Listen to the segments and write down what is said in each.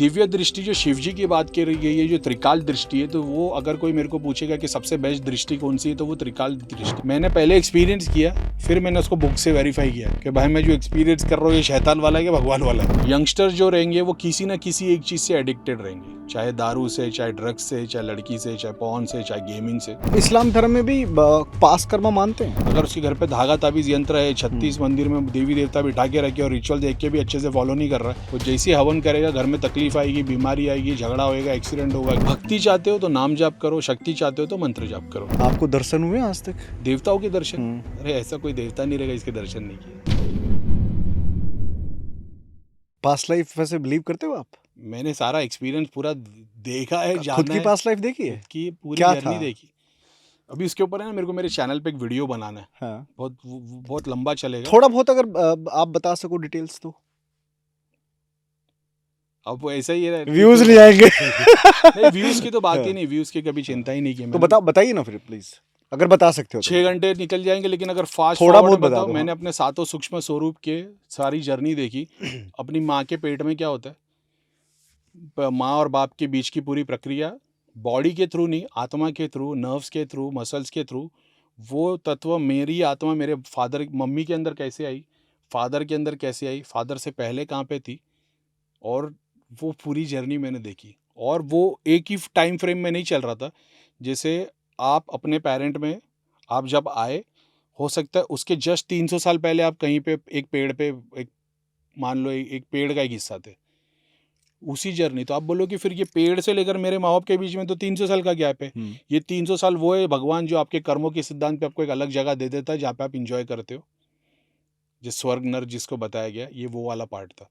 दिव्य दृष्टि जो शिव जी की बात कर रही है, ये जो त्रिकाल दृष्टि है, तो वो अगर कोई मेरे को पूछेगा कि सबसे बेस्ट दृष्टि कौन सी है, तो वो त्रिकाल दृष्टि। मैंने पहले एक्सपीरियंस किया, फिर मैंने उसको बुक से वेरीफाई किया कि भाई मैं जो एक्सपीरियंस कर रहा हूँ ये शैतान वाला है कि भगवान वाला है। यंगस्टर जो रहेंगे वो किसी ना किसी एक चीज से एडिक्टेड रहेंगे, चाहे दारू से, चाहे ड्रग्स से, चाहे लड़की से, चाहे पॉर्न से, चाहे गेमिंग से। इस्लाम धर्म में भी पास कर्मा मानते हैं। अगर उसके घर पे धागा ताबीज यंत्र है, 36 मंदिर में देवी देवता बिठा के रखे और रिचुअल देख के भी अच्छे से फॉलो नहीं कर रहा है, तो जैसे हवन करेगा घर में तकलीफ आएगी, बीमारी आएगी, झगड़ा होएगा, एक्सीडेंट होगा। भक्ति चाहते हो तो नाम जाप करो, शक्ति चाहते हो तो मंत्र जाप करो। आपको दर्शन हुए आज तक? देवताओं के दर्शन? अरे ऐसा कोई देवता नहीं रहेगा इसके दर्शन नहीं किए। पास्ट लाइफ वैसे बिलीव करते हो आप? मैंने सारा एक्सपीरियंस पूरा देखा है, जाना खुद की है। पास्ट लाइफ देखी है? खुद की पूरी क्या जर्नी था? देखी। अभी उसके ऊपर है ना, मेरे को मेरे चैनल पे एक वीडियो बनाना है। हाँ। बहुत लंबा चलेगा। थोड़ा बहुत अगर आप बता सको डिटेल्स तो। अब वो ऐसा ही है, व्यूज नहीं आएंगे। नहीं, व्यूज की तो बात ही नहीं, व्यूज की कभी चिंता ही नहीं की तो बताइए ना फिर प्लीज, अगर बता सकते हो। 6 घंटे निकल जाएंगे, लेकिन अगर फास्ट थोड़ा फॉरवर्ड बहुत बताओ, बता दो। मैंने अपने सातों सूक्ष्म स्वरूप के सारी जर्नी देखी। अपनी माँ के पेट में क्या होता है, माँ और बाप के बीच की पूरी प्रक्रिया, बॉडी के थ्रू नहीं, आत्मा के थ्रू, नर्व्स के थ्रू, मसल्स के थ्रू, वो तत्व मेरी आत्मा मेरे फादर मम्मी के अंदर कैसे आई, फादर के अंदर कैसे आई, फादर से पहले कहाँ पे थी, और वो पूरी जर्नी मैंने देखी। और वो एक ही टाइम फ्रेम में नहीं चल रहा था। जैसे आप अपने पेरेंट में आप जब आए, हो सकता है उसके जस्ट 300 साल पहले आप कहीं पे एक पेड़ पे, एक मान लो एक पेड़ का एक हिस्सा थे, उसी जर्नी। तो आप बोलो कि फिर ये पेड़ से लेकर मेरे माँ बाप के बीच में तो 300 साल का गैप है। ये 300 साल वो है भगवान जो आपके कर्मों के सिद्धांत पे आपको एक अलग जगह दे देता है जहाँ पे आप इंजॉय करते हो, जिस स्वर्ग नर्क जिसको बताया गया, ये वो वाला पार्ट था।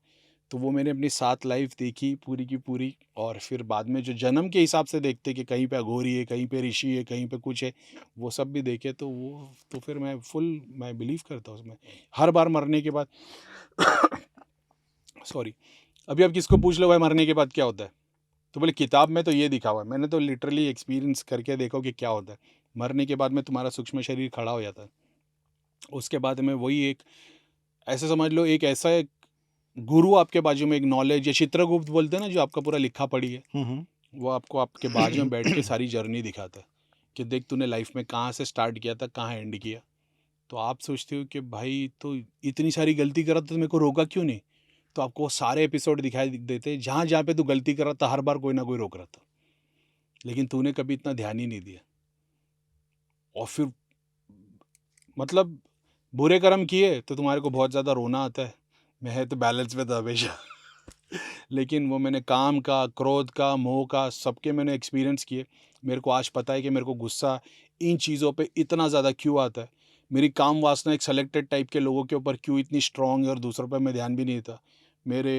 तो वो मैंने अपनी 7 लाइफ देखी पूरी की पूरी। और फिर बाद में जो जन्म के हिसाब से देखते कि कहीं पे अघोरी है, कहीं पे ऋषि है, कहीं पे कुछ है, वो सब भी देखे। तो वो तो फिर मैं बिलीव करता हूँ उसमें। हर बार मरने के बाद सॉरी, अभी आप किसको पूछ लो भाई मरने के बाद क्या होता है, तो बोले किताब में तो ये दिखा हुआ है। मैंने तो लिटरली एक्सपीरियंस करके देखो कि क्या होता है। मरने के बाद में तुम्हारा सूक्ष्म शरीर खड़ा हो जाता है। उसके बाद में वही एक, ऐसे समझ लो, एक ऐसा एक गुरु आपके बाजू में, एक नॉलेज, या चित्रगुप्त बोलते हैं ना, जो आपका पूरा लिखा पढ़ी है, वो आपको आपके बाजू में बैठ के सारी जर्नी दिखाता है कि देख तूने लाइफ में कहाँ से स्टार्ट किया था, कहाँ एंड किया। तो आप सोचते हो कि भाई तो इतनी सारी गलती करा तो मेरे को रोका क्यों नहीं, तो आपको सारे एपिसोड दिखाई देते, जहाँ जहाँ पे तू गलती कर रहा था हर बार कोई ना कोई रोक रहा था, लेकिन तूने कभी इतना ध्यान ही नहीं दिया। और फिर मतलब बुरे कर्म किए तो तुम्हारे को बहुत ज़्यादा रोना आता है। मैं तो बैलेंस में था हमेशा लेकिन वो मैंने काम का, क्रोध का, मोह का, सबके मैंने एक्सपीरियंस किए। मेरे को आज पता है कि मेरे को गुस्सा इन चीज़ों पे इतना ज़्यादा क्यों आता है। मेरी काम वासना एक सेलेक्टेड टाइप के लोगों के ऊपर क्यों इतनी स्ट्रॉन्ग है और दूसरों पे मैं ध्यान भी नहीं देता। मेरे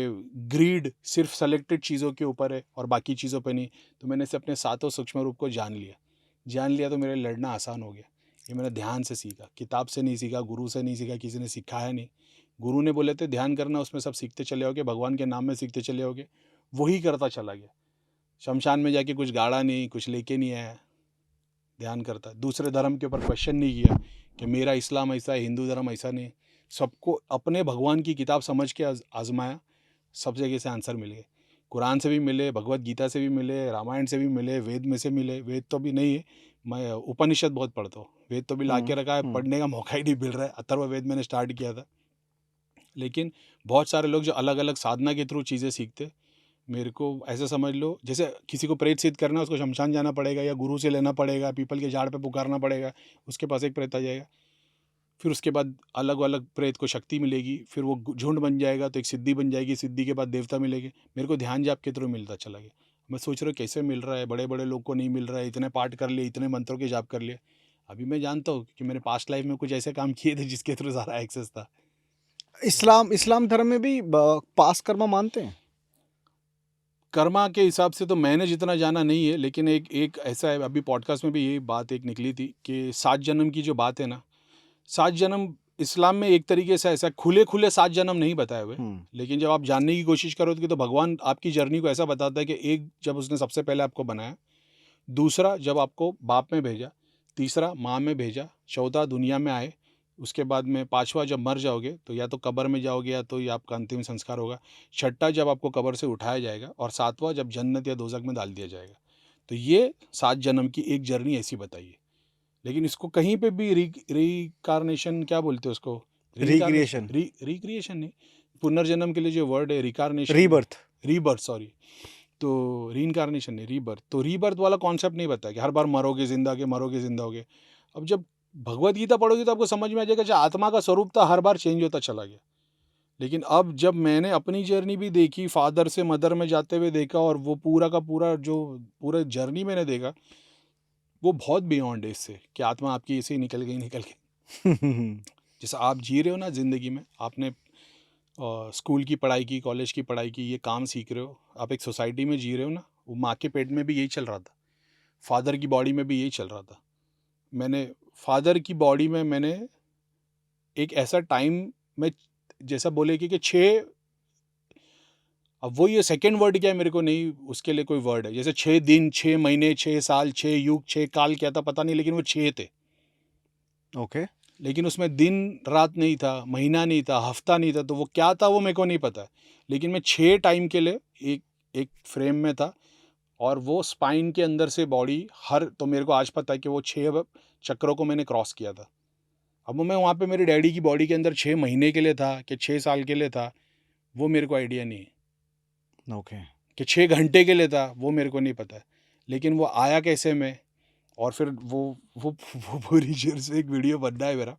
ग्रीड सिर्फ सेलेक्टेड चीज़ों के ऊपर है और बाकी चीज़ों पे नहीं। तो मैंने से अपने सातों सूक्ष्म रूप को जान लिया तो मेरे लड़ना आसान हो गया। ये मैंने ध्यान से सीखा, किताब से नहीं सीखा, गुरु से नहीं सीखा, किसी ने सिखाया नहीं। गुरु ने बोले थे ध्यान करना, उसमें सब सीखते चले होगे, भगवान के नाम में सीखते चले होगे, वही करता चला गया। शमशान में जाके कुछ गाड़ा नहीं, कुछ लेके नहीं आया, ध्यान करता। दूसरे धर्म के ऊपर क्वेश्चन नहीं किया कि मेरा इस्लाम ऐसा है, हिंदू धर्म ऐसा नहीं। सबको अपने भगवान की किताब समझ के आजमाया, सब जगह से आंसर मिल गए। कुरान से भी मिले, भगवत गीता से भी मिले, रामायण से भी मिले, वेद में से मिले। वेद तो भी नहीं है, मैं उपनिषद बहुत पढ़ता हूँ, वेद तो भी ला के रखा है, पढ़ने का मौका ही नहीं मिल रहा है। अथर्ववेद मैंने स्टार्ट किया था। लेकिन बहुत सारे लोग जो अलग अलग साधना के थ्रू चीज़ें सीखते, मेरे को ऐसा समझ लो जैसे किसी को प्रेत सिद्ध करना, उसको शमशान जाना पड़ेगा या गुरु से लेना पड़ेगा, पीपल के झाड़ पे पुकारना पड़ेगा, उसके पास एक प्रेत आ जाएगा। फिर उसके बाद अलग अलग प्रेत को शक्ति मिलेगी, फिर वो झुंड बन जाएगा तो एक सिद्धि बन जाएगी, सिद्धि के बाद देवता मिलेंगे। मेरे को ध्यान जाप के थ्रू मिलता चला गया। मैं सोच रहा हूँ कैसे मिल रहा है, बड़े बड़े लोग को नहीं मिल रहा है। इतने पाठ कर लिए, इतने मंत्रों के जाप कर लिए। अभी मैं जानता हूँ कि मैंने पास्ट लाइफ में कुछ ऐसे काम किए थे जिसके थ्रू सारा एक्सेस था। इस्लाम धर्म में भी पास कर्मा मानते हैं। कर्मा के हिसाब से तो मैंने जितना जाना नहीं है, लेकिन एक ऐसा है, अभी पॉडकास्ट में भी यही बात एक निकली थी कि 7 जन्म की जो बात है ना, 7 जन्म इस्लाम में एक तरीके से ऐसा खुले 7 जन्म नहीं बताए हुए। लेकिन जब आप जानने की कोशिश करोगे तो भगवान आपकी जर्नी को ऐसा बताता है कि एक, जब उसने सबसे पहले आपको बनाया, दूसरा जब आपको बाप में भेजा, तीसरा माँ में भेजा, चौथा दुनिया में आए, उसके बाद में पाँचवा जब मर जाओगे तो या तो कब्र में जाओगे या तो ये आपका अंतिम संस्कार होगा। छठा जब आपको कब्र से उठाया जाएगा और सातवां जब जन्नत या दोज़ख में डाल दिया जाएगा। तो ये 7 जन्म की एक जर्नी ऐसी बताई है। लेकिन इसको कहीं पे भी रिकार्नेशन क्या बोलते हैं उसको? रिक्रिएशन, रिक्रिएशन नहीं, पुनर्जन्म के लिए जो वर्ड है रिकार्नेशन, रीबर्थ। Rebirth sorry. तो रीइंकार्नेशन नहीं, रीबर्थ। तो रीबर्थ वाला कॉन्सेप्ट नहीं बताया कि हर बार मरोगे जिंदा के, मरोगे जिंदा होगे। अब जब भगवत गीता पढ़ोगे तो आपको समझ में आ जाएगा जो आत्मा का स्वरूप था हर बार चेंज होता चला गया। लेकिन अब जब मैंने अपनी जर्नी भी देखी, फादर से मदर में जाते हुए देखा, और वो पूरा का पूरा जो पूरा जर्नी मैंने देखा, वो बहुत बियॉन्ड है इससे कि आत्मा आपकी ऐसे ही निकल गई। जैसे आप जी रहे हो ना ज़िंदगी में, आपने स्कूल की पढ़ाई की, कॉलेज की पढ़ाई की, ये काम सीख रहे हो, आप एक सोसाइटी में जी रहे हो ना। वो माँ के पेट में भी यही चल रहा था, फादर की बॉडी में भी यही चल रहा था। मैंने फादर की बॉडी में मैंने एक ऐसा टाइम में, जैसा बोले कि 6, अब वो ये सेकंड वर्ड क्या है मेरे को नहीं, उसके लिए कोई वर्ड है, जैसे 6 दिन, 6 महीने, 6 साल, 6 युग, 6 काल, क्या था पता नहीं, लेकिन वो 6 थे। ओके। लेकिन उसमें दिन रात नहीं था, महीना नहीं था, हफ्ता नहीं था, तो वो क्या था वो मेरे को नहीं पता। लेकिन मैं 6 टाइम के लिए एक एक फ्रेम में था, और वो स्पाइन के अंदर से बॉडी हर, तो मेरे को आज पता है कि वो 6 चक्रों को मैंने क्रॉस किया था। अब मैं वहाँ पे मेरे डैडी की बॉडी के अंदर 6 महीने के लिए था कि 6 साल के लिए था, वो मेरे को आइडिया नहीं है। ओके। कि 6 घंटे के लिए था, वो मेरे को नहीं पता है। लेकिन वो आया कैसे मैं, और फिर वो पूरी जोर से एक वीडियो बनना है मेरा,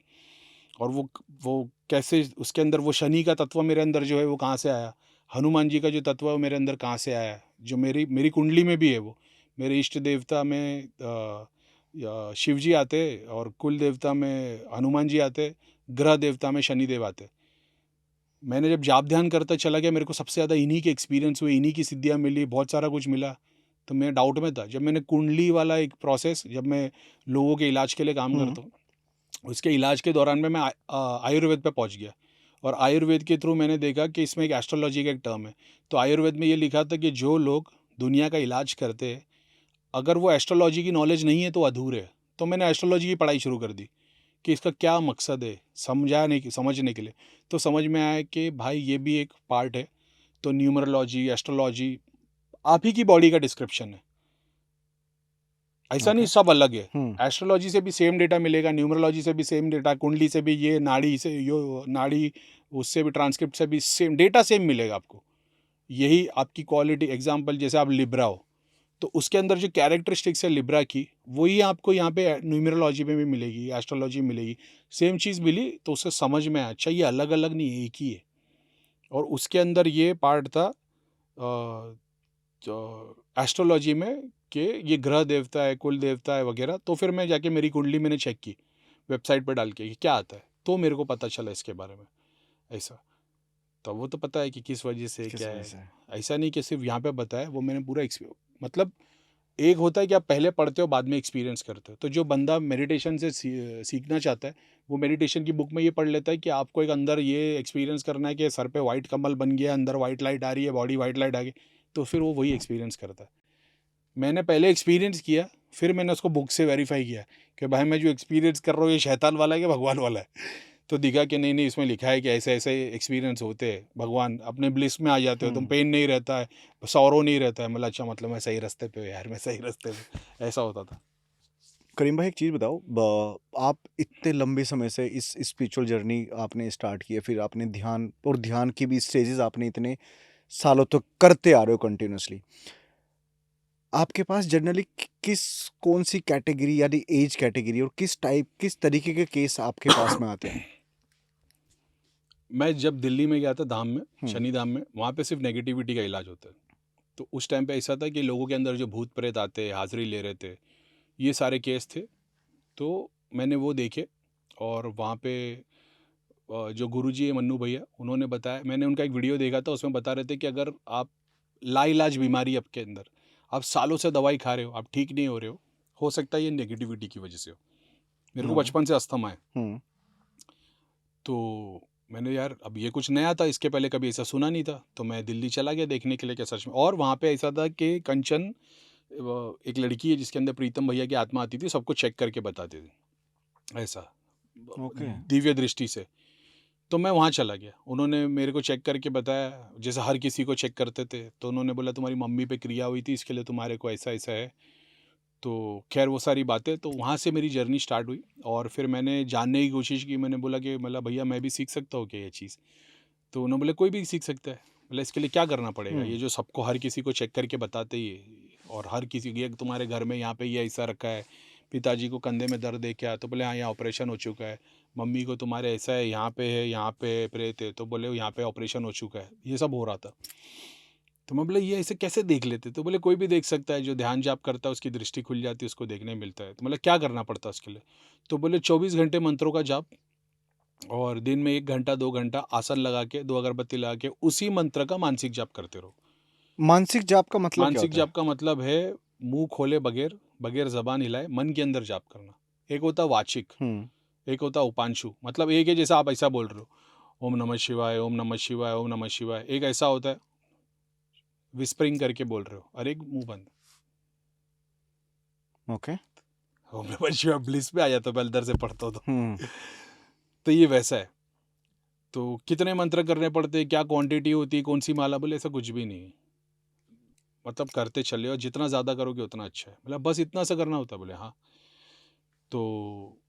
और वो कैसे उसके अंदर वो शनि का तत्व मेरे अंदर जो है वो कहाँ से आया, हनुमान जी का जो तत्व है वो मेरे अंदर कहाँ से आया, जो मेरी कुंडली में भी है। वो मेरे इष्ट देवता में शिव जी आते, और कुल देवता में हनुमान जी आते, ग्रह देवता में शनिदेव आते। मैंने जब जाप ध्यान करता चला गया, मेरे को सबसे ज़्यादा इन्हीं के एक्सपीरियंस हुए, इन्हीं की सिद्धियाँ मिली, बहुत सारा कुछ मिला। तो मैं डाउट में था। जब मैंने कुंडली वाला एक प्रोसेस, जब मैं लोगों के इलाज के लिए काम करता हूँ, उसके इलाज के दौरान में मैं आयुर्वेद पे पहुँच गया, और आयुर्वेद के थ्रू मैंने देखा कि इसमें एक एस्ट्रोलॉजी का एक टर्म है। तो आयुर्वेद में ये लिखा था कि जो लोग दुनिया का इलाज करते हैं, अगर वो एस्ट्रोलॉजी की नॉलेज नहीं है तो अधूरे है। तो मैंने एस्ट्रोलॉजी की पढ़ाई शुरू कर दी कि इसका क्या मकसद है, समझने के लिए। तो समझ में आया कि भाई ये भी एक पार्ट है। तो न्यूमरोलॉजी, एस्ट्रोलॉजी आप ही की बॉडी का डिस्क्रिप्शन है, ऐसा नहीं, सब अलग है। एस्ट्रोलॉजी से भी सेम डेटा मिलेगा, न्यूमरोलॉजी से भी सेम डेटा, कुंडली से भी, ये नाड़ी से, यो नाड़ी, उससे भी, ट्रांसक्रिप्ट से भी सेम डेटा, सेम मिलेगा आपको। यही आपकी क्वालिटी, एग्जाम्पल जैसे आप लिब्रा हो, तो उसके अंदर जो कैरेक्टरिस्टिक्स है लिब्रा की, वही आपको यहाँ पे न्यूमरोलॉजी में भी मिलेगी, एस्ट्रोलॉजी में मिलेगी। सेम चीज़ मिली तो उससे समझ में आया, अच्छा ये अलग अलग नहीं है, एक ही है। और उसके अंदर ये पार्ट था एस्ट्रोलॉजी में कि ये ग्रह देवता है, कुल देवता है वगैरह। तो फिर मैं जाके मेरी कुंडली मैंने चेक की वेबसाइट पर डाल के कि क्या आता है, तो मेरे को पता चला इसके बारे में ऐसा। तो वो तो पता है कि किस वजह से क्या है, ऐसा नहीं कि सिर्फ यहाँ पे बताया, वो मैंने पूरा मतलब एक होता है कि आप पहले पढ़ते हो बाद में एक्सपीरियंस करते हो। तो जो बंदा मेडिटेशन से सीखना चाहता है, वो मेडिटेशन की बुक में ये पढ़ लेता है कि आपको एक अंदर ये एक्सपीरियंस करना है कि सर पे वाइट कमल बन गया, अंदर वाइट लाइट आ रही है, बॉडी वाइट लाइट आ गई, तो फिर वो वही एक्सपीरियंस करता है। मैंने पहले एक्सपीरियंस किया, फिर मैंने उसको बुक से वेरीफाई किया कि भाई मैं जो एक्सपीरियंस कर रहा हूँ ये शैतान वाला है कि भगवान वाला है। तो दिखा कि नहीं नहीं, इसमें लिखा है कि ऐसे ऐसे एक्सपीरियंस होते हैं, भगवान अपने ब्लिस में आ जाते हो, तुम पेन नहीं रहता है, सौरो नहीं रहता है। मतलब अच्छा, मतलब मैं सही रास्ते पे हूँ यार, मैं सही रास्ते पे, ऐसा होता था। करीम भाई एक चीज़ बताओ, आप इतने लंबे समय से इस स्पिरिचुअल जर्नी आपने स्टार्ट की है, फिर आपने ध्यान, और ध्यान की भी स्टेजेस आपने इतने सालों तक करते आ रहे हो कंटिन्यूसली। आपके पास जनरली कौन सी कैटेगरी यानी एज कैटेगरी और किस तरीके के केस आपके पास में आते हैं? मैं जब दिल्ली में गया था धाम में, शनि धाम में, वहाँ पे सिर्फ नेगेटिविटी का इलाज होता है। तो उस टाइम पे ऐसा था कि लोगों के अंदर जो भूत प्रेत आते, हाजिरी ले रहे थे, ये सारे केस थे। तो मैंने वो देखे, और वहाँ पे जो गुरुजी है मन्नू भैया, उन्होंने बताया, मैंने उनका एक वीडियो देखा था, उसमें बता रहे थे कि अगर आप लाइलाज बीमारी आपके अंदर, आप सालों से दवाई खा रहे हो, आप ठीक नहीं हो सकता है ये नेगेटिविटी की वजह से हो। मेरे को बचपन से अस्थमा है। तो मैंने यार, अब ये कुछ नया था, इसके पहले कभी ऐसा सुना नहीं था। तो मैं दिल्ली चला गया देखने के लिए कि सच में। और वहाँ पे ऐसा था कि कंचन एक लड़की है जिसके अंदर प्रीतम भैया की आत्मा आती थी, सबको चेक करके बताती थी ऐसा। ओके। दिव्य दृष्टि से। तो मैं वहाँ चला गया, उन्होंने मेरे को चेक करके बताया जैसे हर किसी को चेक करते थे। तो उन्होंने बोला तुम्हारी मम्मी पे क्रिया हुई थी, इसके लिए तुम्हारे को ऐसा ऐसा है। तो खैर वो सारी बातें, तो वहाँ से मेरी जर्नी स्टार्ट हुई। और फिर मैंने जानने की कोशिश की, मैंने बोला कि मतलब भैया मैं भी सीख सकता हूँ क्या ये चीज़? तो उन्होंने बोला कोई भी सीख सकता है। बोला इसके लिए क्या करना पड़ेगा? ये जो सबको हर किसी को चेक करके बताते ही है, और हर किसी ये तुम्हारे घर में यहाँ पे ये ऐसा रखा है, पिताजी को कंधे में दर्द है क्या? तो बोले हाँ यहाँ ऑपरेशन हो चुका है। मम्मी को तुम्हारे ऐसा है, यहाँ पे है, यहाँ पे प्रेत है, तो बोले यहाँ पे ऑपरेशन हो चुका है। ये सब हो रहा था। तो मैं बोले ये ऐसे कैसे देख लेते? तो बोले कोई भी देख सकता है, जो ध्यान जाप करता है उसकी दृष्टि खुल जाती है, उसको देखने मिलता है। तो मतलब क्या करना पड़ता है उसके लिए? तो बोले 24 घंटे मंत्रों का जाप, और दिन में 1 घंटा 2 घंटा आसन लगा के 2 अगरबत्ती लगा के उसी मंत्र का मानसिक जाप करते रहो। मानसिक जाप का मतलब क्या मानसिक होता है? जाप का मतलब है मुंह खोले बगैर, बगैर जबान हिलाए मन के अंदर जाप करना। एक होता वाचिक, हुँ। एक होता उपांशु, मतलब एक है जैसा आप ऐसा बोल रहे हो, ओम नमः शिवाय, ओम नमः शिवाय, ओम नमः शिवाय। एक ऐसा होता है विस्परिंग करके बोल रहे हो, और एक मुंह बंद। ओके। ओम नमः शिवाय ब्लिस पे आ जाता है, अंदर से पढ़ता हूँ तो। हुँ। तो ये वैसा है। तो कितने मंत्र करने पड़ते हैं, क्या क्वांटिटी होती है, कौन सी माला, बोले ऐसा कुछ भी नहीं है। मतलब करते चले, और जितना ज़्यादा करोगे उतना अच्छा है। मतलब बस इतना सा करना होता है। बोले हाँ। तो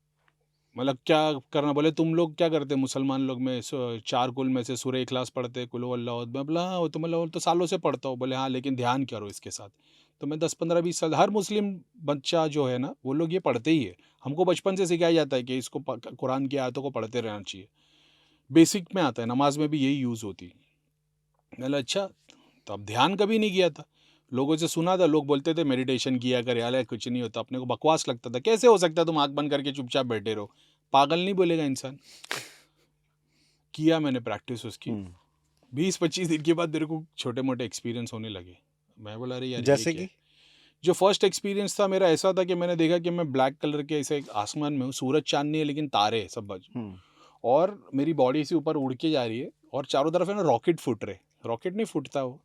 मतलब क्या करना? बोले तुम लोग क्या करते मुसलमान लोग में 4 कुल में से सूरह इखलास पढ़ते, कुल हुवल्लाहु अहद। मैं बोला हाँ वो तो मतलब वो तो सालों से पढ़ता हूँ। बोले हाँ लेकिन ध्यान करो इसके साथ। तो मैं 10 15 20 साल, हर मुस्लिम बच्चा जो है ना वो लोग ये पढ़ते ही है। हमको बचपन से सिखाया जाता है कि इसको कुरान की आयतों को पढ़ते रहना चाहिए। बेसिक में आता है, नमाज में भी यही यूज़ होती है। मैंने बोला अच्छा। तो अब ध्यान कभी नहीं किया था, लोगों से सुना था, लोग बोलते थे मेडिटेशन किया कर यार, कुछ नहीं होता। अपने को बकवास लगता था, कैसे हो सकता है तुम आंख बंद करके चुपचाप बैठे रहो? पागल नहीं बोलेगा इंसान। किया मैंने प्रैक्टिस उसकी। हुँ। 20 25 दिन के बाद मेरे को छोटे मोटे एक्सपीरियंस होने लगे। मैं बोला अरे यार ये जैसे क्या कि? है? जो फर्स्ट एक्सपीरियंस था मेरा ऐसा था कि मैंने देखा कि मैं ब्लैक कलर के ऐसे एक आसमान में हूँ, सूरज चांद नहीं है लेकिन तारे हैं सब बाजू, हुँ। और मेरी बॉडी से ऊपर उड़ के जा रही है, और चारों तरफ है ना रॉकेट फूट रहे। रॉकेट नहीं फूटता वो।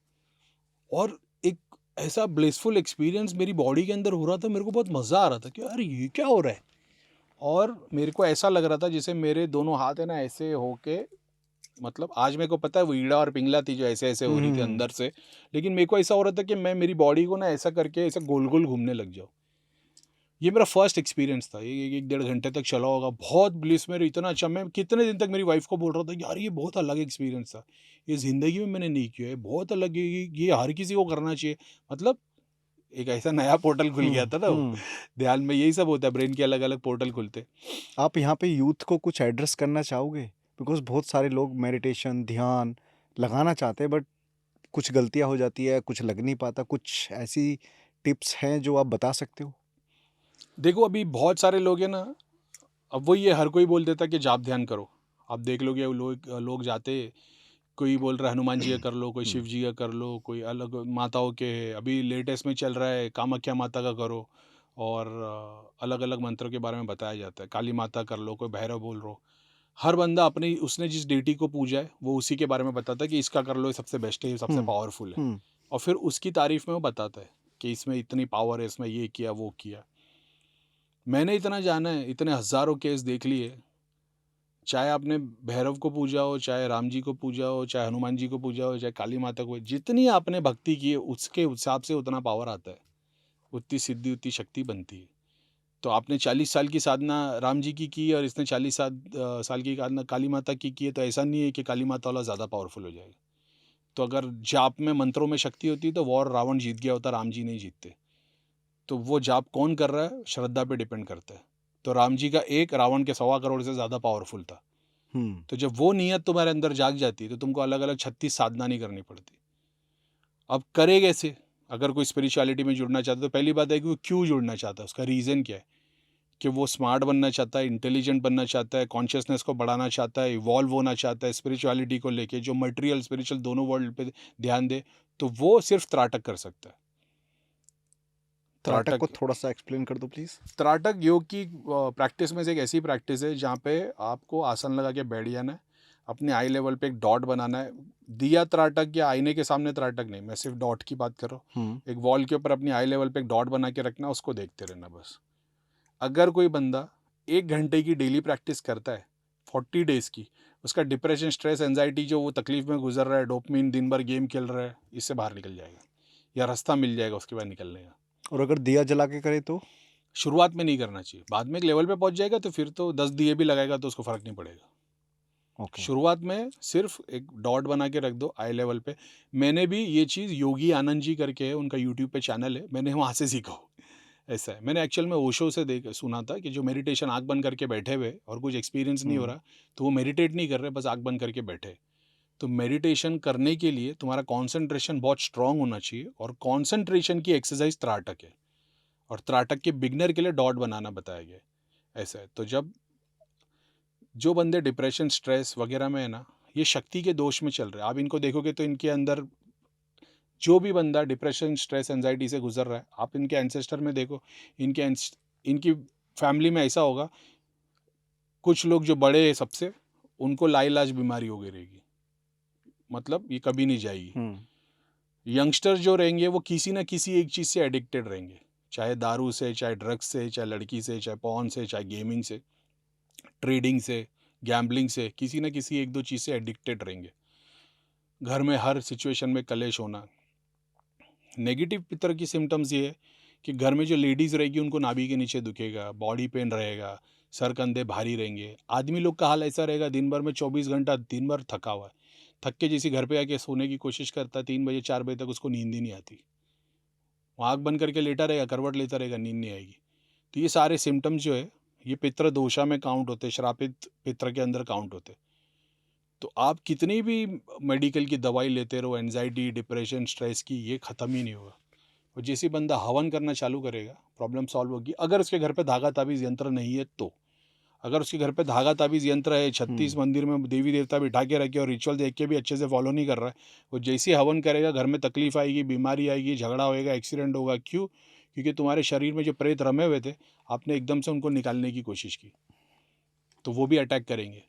और एक ऐसा ब्लिसफुल एक्सपीरियंस मेरी बॉडी के अंदर हो रहा था, मेरे को बहुत मज़ा आ रहा था कि यार ये क्या हो रहा है। और मेरे को ऐसा लग रहा था जैसे मेरे दोनों हाथ है ना ऐसे होके, मतलब आज मेरे को पता है वो ईड़ा और पिंगला थी जो ऐसे ऐसे हो हुँ, रही हुँ, थी हुँ। अंदर से, लेकिन मेरे को ऐसा हो रहा था कि मैं मेरी बॉडी को ना ऐसा करके ऐसा गोल गोल घूमने लग जाऊँ। ये मेरा फर्स्ट एक्सपीरियंस था। ये 1 1.5 घंटे तक चला होगा, बहुत ब्लिस में, इतना अच्छा। मैं कितने दिन तक मेरी वाइफ को बोल रहा था कि यार ये बहुत अलग एक्सपीरियंस था, ये ज़िंदगी में मैंने नहीं किया है, बहुत अलग है, ये हर किसी को करना चाहिए। मतलब एक ऐसा नया पोर्टल खुल गया हुँ, था ना वो। हुँ। ध्यान में यही सब होता है, ब्रेन के अलग अलग पोर्टल खुलते। आप यहाँ पे यूथ को कुछ एड्रेस करना चाहोगे? बिकॉज़ बहुत सारे लोग मेडिटेशन, ध्यान लगाना चाहते हैं बट कुछ गलतियाँ हो जाती है, कुछ लग नहीं पाता। कुछ ऐसी टिप्स हैं जो आप बता सकते हो? देखो अभी बहुत सारे लोग हैं ना, अब वही है, हर कोई बोल देता है कि जाप ध्यान करो। आप देख लोगे लोग लोग जाते, कोई बोल रहा है हनुमान जी का कर लो, कोई हुँ। शिव जी का कर लो, कोई अलग माताओं के है। अभी लेटेस्ट में चल रहा है कामाख्या माता का करो, और अलग अलग मंत्रों के बारे में बताया जाता है। काली माता कर लो, कोई भैरव बोल रहा हो। हर बंदा अपनी, उसने जिस डेटी को पूजा है वो उसी के बारे में बताता है कि इसका कर लो, ये सबसे बेस्ट है, ये सबसे हुँ, पावरफुल है। हुँ। और फिर उसकी तारीफ में वो बताता है कि इसमें इतनी पावर है, इसमें ये किया वो किया। मैंने इतना जाना है, इतने हज़ारों केस देख लिए, चाहे आपने भैरव को पूजा हो, चाहे राम जी को पूजा हो, चाहे हनुमान जी को पूजा हो, चाहे काली माता को, जितनी आपने भक्ति की है उसके हिसाब से उतना पावर आता है, उतनी सिद्धि उतनी शक्ति बनती है। तो आपने 40 साल की साधना राम जी की और इसने 40 साल की साधना काली माता की है, तो ऐसा नहीं है कि काली माता वाला ज़्यादा पावरफुल हो जाएगा। तो अगर जाप में मंत्रों में शक्ति होती तो वॉर रावण जीत गया होता, राम जी नहीं जीतते। तो वो जाप कौन कर रहा है, श्रद्धा पे डिपेंड करता है। तो राम जी का एक, रावण के 1.25 करोड़ से ज़्यादा पावरफुल था। हुँ। तो जब वो नियत तुम्हारे अंदर जाग जाती है तो तुमको अलग अलग 36 साधना नहीं करनी पड़ती। अब करे कैसे? अगर कोई स्पिरिचुअलिटी में जुड़ना चाहता है तो पहली बात है कि वो क्यों जुड़ना चाहता है, उसका रीज़न क्या है? कि वो स्मार्ट बनना चाहता है, इंटेलिजेंट बनना चाहता है, कॉन्शियसनेस को बढ़ाना चाहता है, इवॉल्व होना चाहता है स्पिरिचुअलिटी को लेके, जो मटेरियल स्पिरिचुअल दोनों वर्ल्ड पे ध्यान दे, तो वो सिर्फ त्राटक कर सकता है। त्राटक को त्राटक, थोड़ा-सा एक्सप्लेन कर दो प्लीज़। त्राटक योग की प्रैक्टिस में से एक ऐसी प्रैक्टिस है जहाँ पे आपको आसन लगा के बैठ जाना है, अपने आई लेवल पे एक डॉट बनाना है। दिया त्राटक या आईने के सामने त्राटक नहीं, मैं सिर्फ डॉट की बात कर रहा हूँ। हुँ। एक वॉल के ऊपर अपनी आई लेवल पे एक डॉट बना के रखना, उसको देखते रहना बस। अगर कोई बंदा 1 घंटे की डेली प्रैक्टिस करता है 40 डेज़ की, उसका डिप्रेशन, स्ट्रेस, एंजाइटी जो वो तकलीफ में गुजर रहा है, डोपामिन दिन भर गेम खेल रहा है, इससे बाहर निकल जाएगा या रास्ता मिल जाएगा उसके बाद निकलने का। और अगर दिया जला के करे तो? शुरुआत में नहीं करना चाहिए, बाद में एक लेवल पे पहुंच जाएगा तो फिर तो 10 दिए भी लगाएगा तो उसको फ़र्क नहीं पड़ेगा। ओके। शुरुआत में सिर्फ एक डॉट बना के रख दो आई लेवल पे। मैंने भी ये चीज़ योगी आनंद जी करके है, उनका यूट्यूब पे चैनल है, मैंने वहाँ से सीखा हो। ऐसा है, मैंने एक्चुअल में ओशो से देख सुना था कि जो मेडिटेशन आँख बंद करके बैठे हुए और कुछ एक्सपीरियंस नहीं हो रहा, तो वो मेडिटेट नहीं कर रहे, बस आँख बंद करके बैठे। तो मेडिटेशन करने के लिए तुम्हारा कॉन्सेंट्रेशन बहुत स्ट्रांग होना चाहिए और कॉन्सेंट्रेशन की एक्सरसाइज त्राटक है और त्राटक के बिगनर के लिए डॉट बनाना बताया गया है। ऐसा है, तो जब जो बंदे डिप्रेशन, स्ट्रेस वगैरह में है ना, ये शक्ति के दोष में चल रहे हैं। आप इनको देखोगे तो इनके अंदर जो भी बंदा डिप्रेशन, स्ट्रेस, एंजाइटी से गुजर रहा है, आप इनके एंसेस्टर में देखो, इनकी फैमिली में ऐसा होगा, कुछ लोग जो बड़े हैं सबसे, उनको लाइलाज बीमारी हो गई रहेगी, मतलब ये कभी नहीं जाएगी। यंगस्टर जो रहेंगे वो किसी ना किसी एक चीज़ से एडिक्टेड रहेंगे, चाहे दारू से, चाहे ड्रग्स से, चाहे लड़की से, चाहे पॉर्न से, चाहे गेमिंग से, ट्रेडिंग से, गैम्बलिंग से, किसी ना किसी एक दो चीज़ से एडिक्टेड रहेंगे। घर में हर सिचुएशन में कलेश होना। नेगेटिव पितर की सिम्टम्स ये है कि घर में जो लेडीज़ रहेगी उनको नाभि के नीचे दुखेगा, बॉडी पेन रहेगा, सर कंधे भारी रहेंगे। आदमी लोग का हाल ऐसा रहेगा, दिन भर में 24 घंटा दिन भर थका हुआ है, थक के जैसे घर पे आके सोने की कोशिश करता है, 3 बजे 4 बजे तक उसको नींद ही नहीं आती, वो आँख बंद करके लेटा रहेगा, करवट लेता रहेगा, नींद नहीं आएगी। तो ये सारे सिम्टम्स जो है ये पितृ दोषा में काउंट होते, श्रापित पितृ के अंदर काउंट होते। तो आप कितनी भी मेडिकल की दवाई लेते रहो, एंजाइटी, डिप्रेशन, स्ट्रेस की, ये ख़त्म ही नहीं होगा। और जैसे बंदा हवन करना चालू करेगा, प्रॉब्लम सॉल्व होगी। अगर उसके घर पे धागा ताबीज़ यंत्र नहीं है तो, अगर उसके घर पे धागा ताबीज़ यंत्र है, 36 मंदिर में देवी देवता बिठा के रखे और रिचुअल देख के भी अच्छे से फॉलो नहीं कर रहा है, वो जैसे हवन करेगा घर में तकलीफ आएगी, बीमारी आएगी, झगड़ा होएगा, एक्सीडेंट होगा। क्यों? क्योंकि तुम्हारे शरीर में जो प्रेत रमे हुए थे, आपने एकदम से उनको निकालने की कोशिश की, तो वो भी अटैक करेंगे।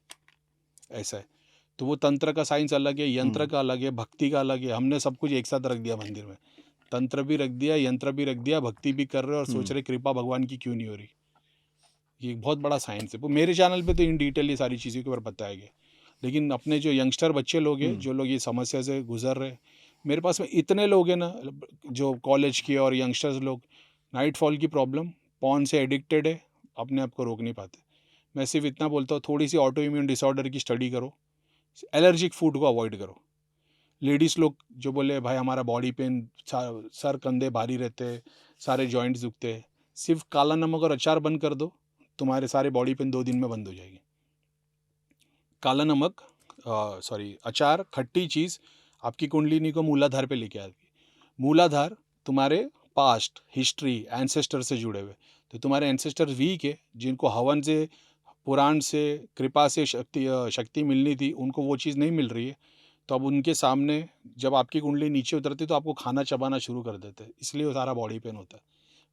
ऐसा है, तो वो तंत्र का साइंस अलग है, यंत्र का अलग है, भक्ति का अलग है। हमने सब कुछ एक साथ रख दिया मंदिर में, तंत्र भी रख दिया, यंत्र भी रख दिया, भक्ति भी कर रहे और सोच रहे कृपा भगवान की क्यों नहीं हो रही। ये बहुत बड़ा साइंस है। वो मेरे चैनल पे तो इन डिटेल ये सारी चीज़ों के ऊपर बताया गया, लेकिन अपने जो यंगस्टर बच्चे लोग हैं, जो लोग ये समस्या से गुजर रहे हैं, मेरे पास में इतने लोग हैं ना, जो कॉलेज के और यंगस्टर्स लोग, नाइट फॉल की प्रॉब्लम, पॉर्न से एडिक्टेड है, अपने आप को रोक नहीं पाते। मैं सिर्फ इतना बोलता हूँ, थोड़ी सी ऑटो इम्यून डिसऑर्डर की स्टडी करो, एलर्जिक फूड को अवॉइड करो। लेडीज़ लोग जो बोले भाई हमारा बॉडी पेन, सर कंधे भारी रहते, सारे जॉइंट्स दुखते हैं, सिर्फ काला नमक और अचार बंद कर दो, तुम्हारे सारे बॉडी पेन 2 दिन में बंद हो जाएगी। काला नमक, अचार, खट्टी चीज़ आपकी कुंडलिनी को मूलाधार पे लेके आती है। मूलाधार तुम्हारे पास्ट, हिस्ट्री, एंसेस्टर से जुड़े हुए। तो तुम्हारे एंसेस्टर वीक है, जिनको हवन से, पुराण से, कृपा से शक्ति मिलनी थी, उनको वो चीज़ नहीं मिल रही है। तो अब उनके सामने जब आपकी कुंडली नीचे उतरती तो आपको खाना चबाना शुरू कर देते हैं, इसलिए वो सारा बॉडी पेन होता है।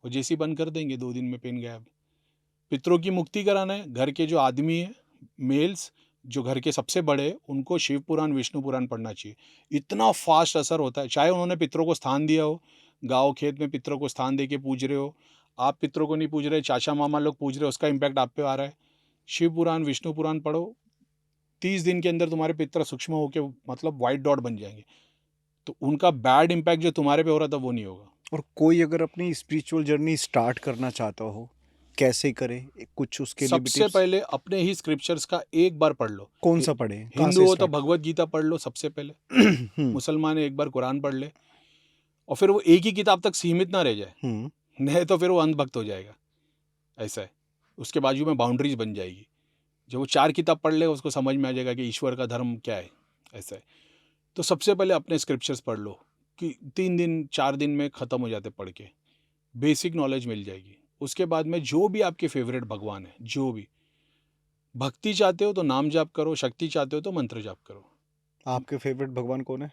वो जैसे ही बंद कर देंगे 2 दिन में पेन गायब। पितरों की मुक्ति कराना है, घर के जो आदमी है, मेल्स जो घर के सबसे बड़े, उनको शिव पुराण, विष्णु पुराण पढ़ना चाहिए। इतना फास्ट असर होता है, चाहे उन्होंने पितरों को स्थान दिया हो, गाँव खेत में पितरों को स्थान दे के पूज रहे हो, आप पितरों को नहीं पूज रहे, चाचा मामा लोग पूज रहे हो, उसका इम्पैक्ट आप पे आ रहा है। शिव पुराण, विष्णु पुराण पढ़ो, 30 दिन के अंदर तुम्हारे पितर सूक्ष्म होके मतलब वाइट डॉट बन जाएंगे, तो उनका बैड इम्पैक्ट जो तुम्हारे पे हो रहा था वो नहीं होगा। और कोई अगर अपनी स्पिरिचुअल जर्नी स्टार्ट करना चाहता हो, कैसे करे? कुछ उसके लिए भी सबसे टिप्स? पहले अपने ही स्क्रिप्चर्स का एक बार पढ़ लो। कौन सा पढ़े? कहाँ हिंदू से हो तो स्टार्ट? भगवत गीता पढ़ लो सबसे पहले, मुसलमान है एक बार कुरान पढ़ ले, और फिर वो एक ही किताब तक सीमित ना रह जाए, नहीं तो फिर वो अंधभक्त हो जाएगा। ऐसा है, उसके बाजू में बाउंड्रीज बन जाएगी। जब वो 4 किताब पढ़ ले उसको समझ में आ जाएगा कि ईश्वर का धर्म क्या है। ऐसा है, तो सबसे पहले अपने स्क्रिप्चर्स पढ़ लो कि 3 दिन 4 दिन में ख़त्म हो जाते पढ़ के, बेसिक नॉलेज मिल जाएगी। उसके बाद में जो भी आपके फेवरेट भगवान है, जो भी भक्ति चाहते हो तो नाम जाप करो, शक्ति चाहते हो तो मंत्र जाप करो। आपके फेवरेट भगवान कौन है?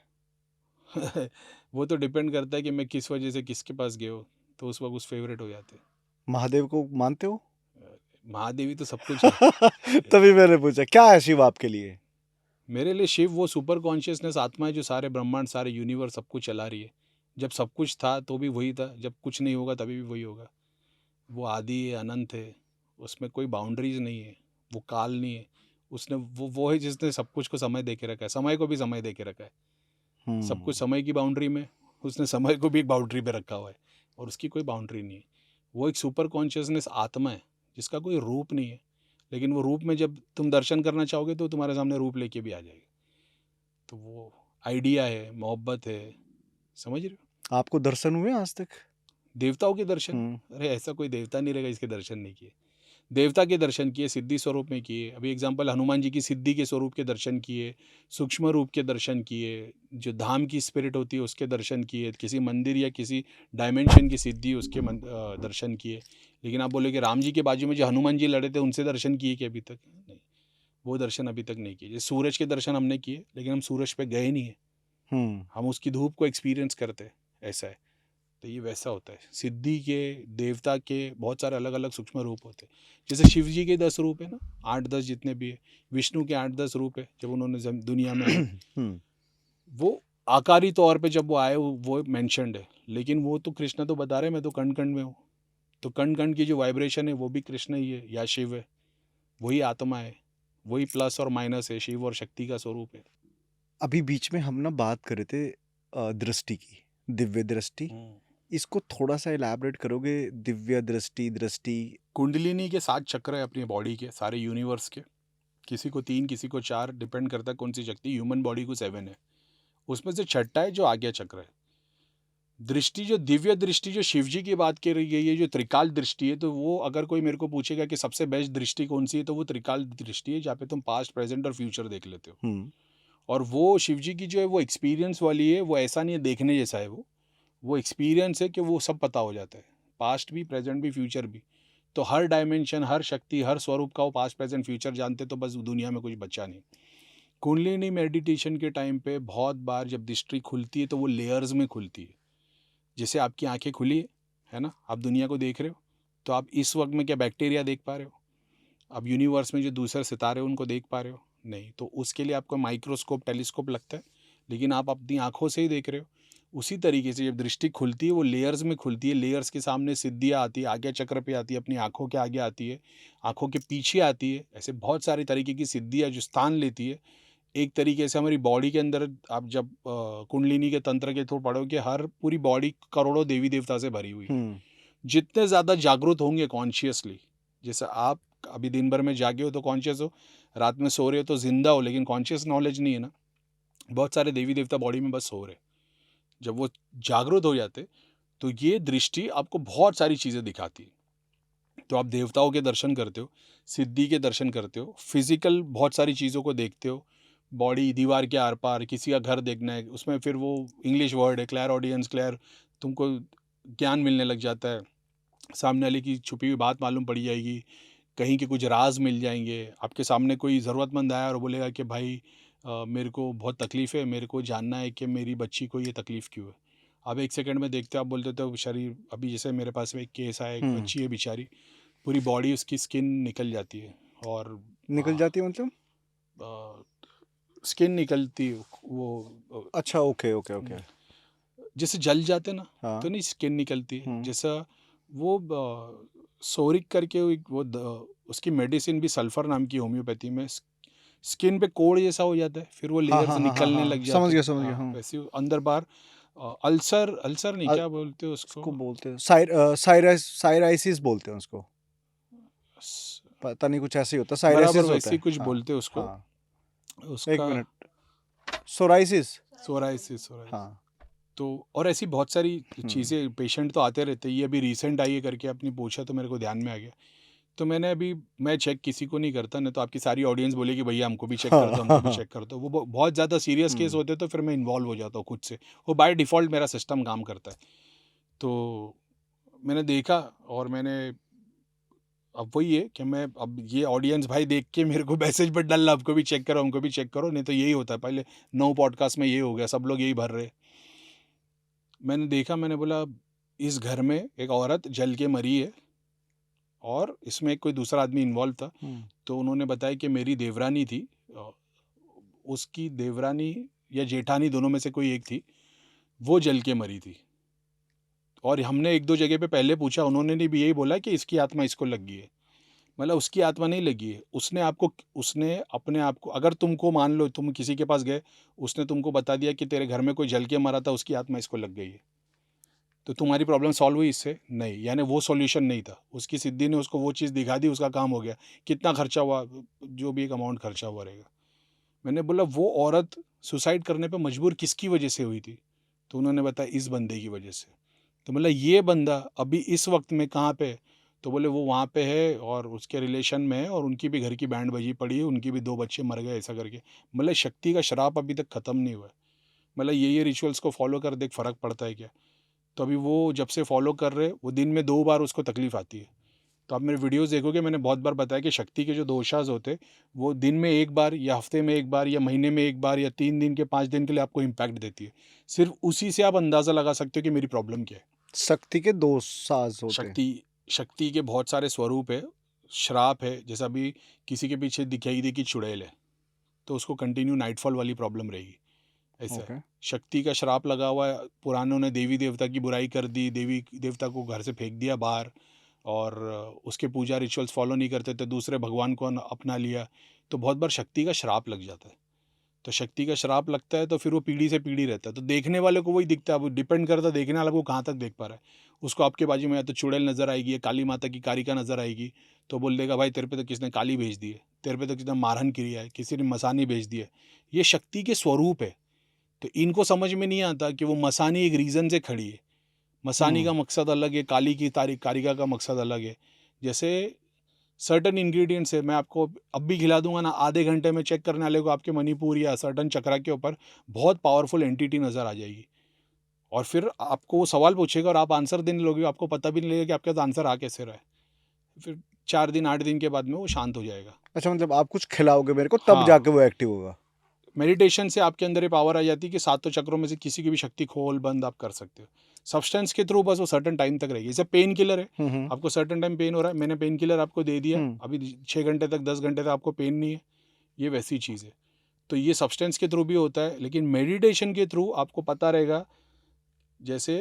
वो तो डिपेंड करता है कि मैं किस वजह से किसके पास गया हो, तो उस वक्त उस फेवरेट हो जाते। महादेव को मानते हो? महादेवी तो सब कुछ है। तभी मैंने पूछा, क्या है शिव आपके लिए? मेरे लिए शिव वो सुपर कॉन्शियसनेस आत्मा है जो सारे ब्रह्मांड, सारे यूनिवर्स सब कुछ चला रही है। जब सब कुछ था तो भी वही था, जब कुछ नहीं होगा तभी भी वही होगा। वो आदि है, अनंत है, उसमें कोई बाउंड्रीज नहीं है, वो काल नहीं है। उसने वो है जिसने सब कुछ को समय दे के रखा है, समय को भी समय दे के रखा है। सब कुछ समय की बाउंड्री में, उसने समय को भी एक बाउंड्री पे रखा हुआ है, और उसकी कोई बाउंड्री नहीं है। वो एक सुपर कॉन्शियसनेस आत्मा है जिसका कोई रूप नहीं है, लेकिन वो रूप में जब तुम दर्शन करना चाहोगे तो तुम्हारे सामने रूप लेके भी आ जाएगी। तो वो आइडिया है, मोहब्बत है, समझ रहे हो? आपको दर्शन हुए आज तक? देवताओं के दर्शन, अरे ऐसा कोई देवता नहीं रहेगा इसके दर्शन नहीं किए। देवता के दर्शन किए, सिद्धि स्वरूप में किए। अभी एग्जांपल हनुमान जी की सिद्धि के स्वरूप के दर्शन किए, सूक्ष्म रूप के दर्शन किए, जो धाम की स्पिरिट होती है उसके दर्शन किए, किसी मंदिर या किसी डायमेंशन की सिद्धि उसके दर्शन किए। लेकिन आप बोले कि राम जी के बाजू में जो हनुमान जी लड़े थे उनसे दर्शन किए कि अभी तक नहीं, वो दर्शन अभी तक नहीं किए। जैसे सूरज के दर्शन हमने किए, लेकिन हम सूरज पे गए नहीं है, हम उसकी धूप को एक्सपीरियंस करते हैं, ऐसा है। तो ये वैसा होता है। सिद्धि के, देवता के बहुत सारे अलग अलग सूक्ष्म रूप होते हैं। जैसे शिव जी के 10 रूप है ना, 8-10 जितने भी है, विष्णु के 8-10 रूप है। जब उन्होंने दुनिया में आए, वो आकारी तौर पे जब वो आए वो मेंशनड है, लेकिन वो तो कृष्ण तो बता रहे मैं तो कण कण में हूँ। तो कण कण की जो वाइब्रेशन है वो भी कृष्ण ही है या शिव है, वही आत्मा है, वही प्लस और माइनस है, शिव और शक्ति का स्वरूप है। अभी बीच में हम ना बात कर रहे थे दृष्टि की, दिव्य दृष्टि। इसको थोड़ा सा इलैबोरेट करोगे? दिव्य दृष्टि, दृष्टि। कुंडलिनी के 7 चक्र है अपनी बॉडी के, सारे यूनिवर्स के। किसी को 3, किसी को 4, डिपेंड करता है कौन सी शक्ति। ह्यूमन बॉडी को 7 है, उसमें से छठा है जो आज्ञा चक्र है। दृष्टि, जो दिव्य दृष्टि जो शिव जी की बात कर रही है, ये जो त्रिकाल दृष्टि है, तो वो अगर कोई मेरे को पूछेगा कि सबसे बेस्ट दृष्टि कौन सी है, तो वो त्रिकाल दृष्टि है, जहाँ पे तुम पास्ट, प्रेजेंट और फ्यूचर देख लेते हो। और वो शिव जी की जो है वो एक्सपीरियंस वाली है, वो ऐसा नहीं है देखने जैसा है, वो एक्सपीरियंस है कि वो सब पता हो जाता है, पास्ट भी, प्रेजेंट भी, फ्यूचर भी। तो हर डायमेंशन, हर शक्ति, हर स्वरूप का वो पास्ट, प्रेजेंट, फ्यूचर जानते, तो बस दुनिया में कुछ बचा नहीं। कुंडलिनी मेडिटेशन के टाइम पे बहुत बार जब दृष्टि खुलती है तो वो लेयर्स में खुलती है। जैसे आपकी आंखें खुली है ना, आप दुनिया को देख रहे हो, तो आप इस वक्त में क्या बैक्टीरिया देख पा रहे हो? अब यूनिवर्स में जो दूसरे सितारे उनको देख पा रहे हो? नहीं। तो उसके लिए आपको माइक्रोस्कोप, टेलीस्कोप लगता है, लेकिन आप अपनी आंखों से ही देख रहे हो। उसी तरीके से जब दृष्टि खुलती है वो लेयर्स में खुलती है। लेयर्स के सामने सिद्धियाँ आती है, आज्ञा चक्र पे आती है, अपनी आंखों के आगे आती है, आंखों के पीछे आती है। ऐसे बहुत सारे तरीके की सिद्धियाँ जो स्थान लेती है। एक तरीके से हमारी बॉडी के अंदर आप जब कुंडलिनी के तंत्र के थ्रू पढ़ोगे, हर पूरी बॉडी करोड़ों देवी देवता से भरी हुई है। जितने ज़्यादा जागरूक होंगे कॉन्शियसली, जैसे आप अभी दिन भर में जागे हो तो कॉन्शियस हो, रात में सो रहे हो तो जिंदा हो, लेकिन कॉन्शियस नॉलेज नहीं है ना। बहुत सारे देवी देवता बॉडी में बस सो रहे। जब वो जागरूक हो जाते तो ये दृष्टि आपको बहुत सारी चीज़ें दिखाती है। तो आप देवताओं के दर्शन करते हो, सिद्धि के दर्शन करते हो, फिजिकल बहुत सारी चीज़ों को देखते हो, बॉडी, दीवार के आर पार, किसी का घर देखना है, उसमें फिर वो इंग्लिश वर्ड है क्लियर ऑडियंस, क्लियर, तुमको ज्ञान मिलने लग जाता है, सामने वाले की छुपी हुई बात मालूम पड़ जाएगी, कहीं के कुछ राज मिल जाएंगे। आपके सामने कोई ज़रूरतमंद आया और बोलेगा कि भाई मेरे को बहुत तकलीफ़ है, मेरे को जानना है कि मेरी बच्ची को ये तकलीफ़ क्यों है। आप 1 सेकंड में देखते हो, आप बोलते हो शरीर, अभी जैसे मेरे पास में एक केस आया, एक बच्ची है बेचारी, पूरी बॉडी उसकी स्किन निकल जाती है, और निकल जाती है मतलब? स्किन निकलती है वो, अच्छा, ओके ओके ओके। जैसे जल जाते ना, हाँ। तो नहीं स्किन निकलती है, जैसा वो सोरिक करके उसकी मेडिसिन भी सल्फर नाम की होम्योपैथी में, स्किन पे कोड़ जैसा हो जाता है, फिर वो हाँ लेयर्स हाँ हाँ हाँ निकलने हाँ, लग समझ जाते गया हैं। समझ गया। हाँ, हाँ, वैसे अंदर बाहर अल्सर, अल्सर नहीं, अल- क्या बोलते हैं उसको उसको? बोलते हैं साइराइसिस बोलते हैं उसको। पता नहीं, कुछ ऐसे ही होता है, बराबर साइराइसिस होता वैसे ही है। कुछ हाँ बोलते हैं उसको, हाँ, एक उसका मिनट। सोराइसिस। सोराइसिस। हाँ। तो और ऐसी बहुत सारी हम्म। चीज़ें, पेशेंट तो आते रहते हैं। ये अभी रिसेंट आई है करके आपने पूछा तो मेरे को ध्यान में आ गया। तो मैं चेक किसी को नहीं करता, नहीं तो आपकी सारी ऑडियंस बोलेगी भैया हमको भी चेक कर दो, हाँ हाँ हमको भी हाँ। चेक कर दो। वो बहुत ज़्यादा सीरियस केस होते तो फिर मैं इन्वॉल्व हो जाता हूँ खुद से। वो बाय डिफ़ॉल्ट मेरा सिस्टम काम करता है। तो मैंने देखा, और मैंने, अब वही है कि मैं, अब ये ऑडियंस भाई देख के मेरे को मैसेज पर डालना, हमको भी चेक करो, हमको भी चेक करो, नहीं तो यही होता है। पहले 9 पॉडकास्ट में ये हो गया, सब लोग यही भर रहे। मैंने देखा, मैंने बोला इस घर में एक औरत जल के मरी है, और इसमें एक कोई दूसरा आदमी इन्वॉल्व था। तो उन्होंने बताया कि मेरी देवरानी थी, उसकी देवरानी या जेठानी, दोनों में से कोई एक थी, वो जल के मरी थी। और हमने 1-2 जगह पे पहले पूछा, उन्होंने भी यही बोला कि इसकी आत्मा इसको लग गई है। मतलब उसकी आत्मा नहीं लगी है, उसने अपने आप को, अगर तुमको मान लो तुम किसी के पास गए, उसने तुमको बता दिया कि तेरे घर में कोई जल के मरा था, उसकी आत्मा इसको लग गई है, तो तुम्हारी प्रॉब्लम सॉल्व हुई इससे? नहीं, यानी वो सॉल्यूशन नहीं था, उसकी सिद्धि ने उसको वो चीज़ दिखा दी, उसका काम हो गया। कितना खर्चा हुआ, जो भी एक अमाउंट खर्चा हुआ रहेगा। मैंने बोला वो औरत सुसाइड करने पे मजबूर किसकी वजह से हुई थी? तो उन्होंने बताया इस बंदे की वजह से। तो बोला ये बंदा अभी इस वक्त में कहाँ पे है? तो बोले वो वहाँ पे है और उसके रिलेशन में है, और उनकी भी घर की बैंड बजी पड़ी है, उनकी भी 2 बच्चे मर गए, ऐसा करके। मतलब शक्ति का श्राप अभी तक ख़त्म नहीं हुआ है। मतलब ये रिचुअल्स को फॉलो कर देख फ़र्क पड़ता है क्या? तो अभी वो जब से फॉलो कर रहे, वो दिन में 2 बार उसको तकलीफ़ आती है। तो आप मेरे वीडियोस देखोगे, मैंने बहुत बार बताया कि शक्ति के जो दोषाज होते, वो दिन में 1 बार या हफ्ते में 1 बार या महीने में 1 बार या 3 दिन के 5 दिन के लिए आपको इम्पैक्ट देती है। सिर्फ उसी से आप अंदाज़ा लगा सकते हो कि मेरी प्रॉब्लम क्या है। शक्ति के 2 साज़ होते हैं। शक्ति के बहुत सारे स्वरूप है, श्राप है, जैसा अभी किसी के पीछे दिखाई दे कि चुड़ैल है, तो उसको कंटिन्यू नाइटफॉल वाली प्रॉब्लम रहेगी, ऐसा है। ओके। शक्ति का श्राप लगा हुआ है, पुरानों ने देवी देवता की बुराई कर दी, देवी देवता को घर से फेंक दिया बाहर, और उसके पूजा रिचुअल्स फॉलो नहीं करते थे, दूसरे भगवान को अपना लिया, तो बहुत बार शक्ति का श्राप लग जाता है। तो शक्ति का श्राप लगता है तो फिर वो पीढ़ी से पीढ़ी रहता है, तो देखने वाले को वही दिखता है। अब डिपेंड करता है देखने वाला को कहाँ तक देख पा रहा है। उसको आपके बाजू में या तो चुड़ैल नजर आएगी, या काली माता की कारिका नजर आएगी, तो बोल देगा भाई तेरे पे तो किसने काली भेज दी है, तेरे पे तो किसने मारहन किया है, किसी ने मसानी भेज दी है। ये शक्ति के स्वरूप है। तो इनको समझ में नहीं आता कि वो मसानी एक रीज़न से खड़ी है। मसानी का मकसद अलग है, काली की कारिका का मकसद अलग है। जैसे सर्टन इंग्रेडिएंट्स है, मैं आपको अब भी खिला दूंगा ना, आधे घंटे में चेक करने वाले को आपके मणिपुर या सर्टन चक्रा के ऊपर बहुत पावरफुल एंटिटी नज़र आ जाएगी, और फिर आपको वो सवाल पूछेगा और आप आंसर देने लोगे, आपको पता भी नहीं लगेगा कि आपके पास आंसर आ कैसे रहा है। फिर 4 दिन 8 दिन के बाद में वो शांत हो जाएगा। अच्छा, मतलब आप कुछ खिलाओगे मेरे को तब हाँ, जाके वो एक्टिव होगा। मेडिटेशन से आपके अंदर ये पावर आ जाती है कि 7 चक्रों में से किसी की भी शक्ति खोल बंद आप कर सकते हो सब्सटेंस के थ्रू। बस वो सर्टन टाइम तक रहेगी। जैसे पेन किलर है, हुँ। आपको सर्टन टाइम पेन हो रहा है, मैंने पेन किलर आपको दे दिया, हुँ। अभी 6 घंटे तक 10 घंटे तक आपको पेन नहीं है, ये वैसी चीज़ है। तो ये सब्सटेंस के थ्रू भी होता है, लेकिन मेडिटेशन के थ्रू आपको पता रहेगा। जैसे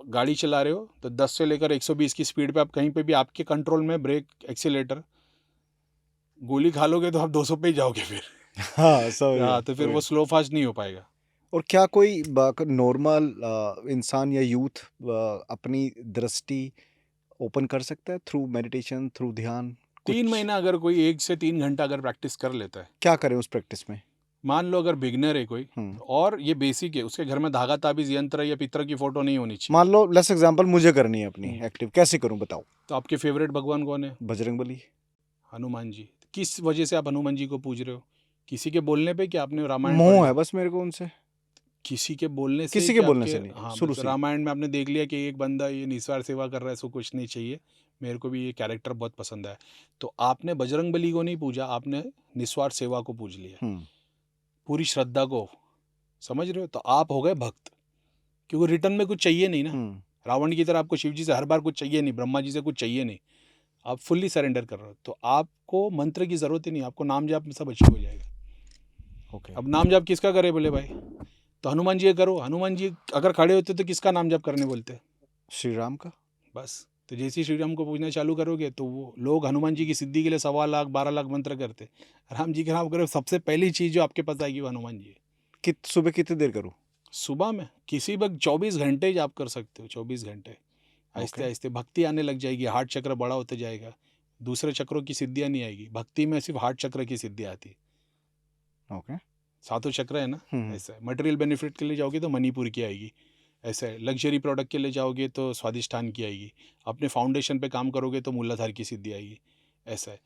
गाड़ी चला रहे हो तो 10 से लेकर 120 की स्पीड पे आप कहीं पे भी आपके कंट्रोल में ब्रेक एक्सीलेटर, गोली खा लोगे तो आप 200 पे ही जाओगे फिर। हाँ, समझ गया, हाँ, तो फिर समझ वो गया। स्लो फास्ट नहीं हो पाएगा। और क्या कोई नॉर्मल इंसान या यूथ अपनी दृष्टि ओपन कर सकता है थ्रू मेडिटेशन, थ्रू ध्यान? 3 कुछ महीना अगर कोई 1 से 3 घंटा अगर प्रैक्टिस कर लेता है, क्या करें उस प्रैक्टिस में? मान लो अगर बिगनर है कोई, हुँ। और ये बेसिक है, उसके घर में धागा ताबीज़ यंत्र या पितर की फ़ोटो नहीं होनी चाहिए। मान लो लेट्स एग्ज़ाम्पल मुझे करनी है अपनी हुँ, एक्टिव, कैसे करूँ बताओ? तो आपके फ़ेवरेट भगवान कौन है? बजरंगबली। हनुमान जी। किस वजह से आप हनुमान जी को पूज रहे हो? किसी के बोलने पे कि आपने रामायण पढ़ मोह है लिया? बस मेरे को उनसे। किसी के बोलने से किसी के कि बोलने आपके, से नहीं, हाँ, शुरू बस से ही। रामायण में आपने देख लिया कि एक बंदा ये निस्वार्थ सेवा कर रहा है, इसको कुछ नहीं चाहिए, मेरे को भी ये कैरेक्टर बहुत पसंद आया। तो आपने बजरंगबली को नहीं पूजा, आपने निस्वार्थ सेवा को पूज लिया, हुँ। पूरी श्रद्धा को, समझ रहे हो? तो आप हो गए भक्त, क्योंकि रिटर्न में कुछ चाहिए नहीं ना। हुँ। रावण की तरह आपको शिव जी से हर बार कुछ चाहिए नहीं, ब्रह्मा जी से कुछ चाहिए नहीं, आप फुल्ली सरेंडर कर रहे हो, तो आपको मंत्र की ज़रूरत ही नहीं, आपको नाम जाप में सब अचीव हो जाएगा। ओके। अब नाम जाप किसका करे बोले भाई, तो हनुमान जी का करो। हनुमान जी अगर खड़े होते तो किसका नाम जाप करने बोलते? श्री राम का? बस। तो जैसे ही श्री राम को पूजना चालू करोगे तो वो लोग हनुमान जी की सिद्धि के लिए 1.25 लाख 12 लाख मंत्र करते, राम जी का नाम करो, सबसे पहली चीज़ जो आपके पास आएगी वो हनुमान जी है। सुबह कितनी देर करूँ? सुबह में किसी वक्त 24 घंटे जाप कर सकते हो, 24 घंटे। आहिस्ते ओके। आहिस्ते भक्ति आने लग जाएगी, हार्ट चक्र बड़ा होते जाएगा, दूसरे चक्रों की सिद्धियाँ नहीं आएगी, भक्ति में सिर्फ हार्ट चक्र की सिद्धि आती है। ओके। 7 चक्र है ना, हुँ। ऐसा है। मटेरियल बेनिफिट के लिए जाओगे तो मणिपुर की आएगी, ऐसा है। लग्जरी प्रोडक्ट के लिए जाओगे तो स्वादिष्ठान की आएगी, अपने फाउंडेशन पे काम करोगे तो मूलाधार की सिद्धि आएगी, ऐसा है।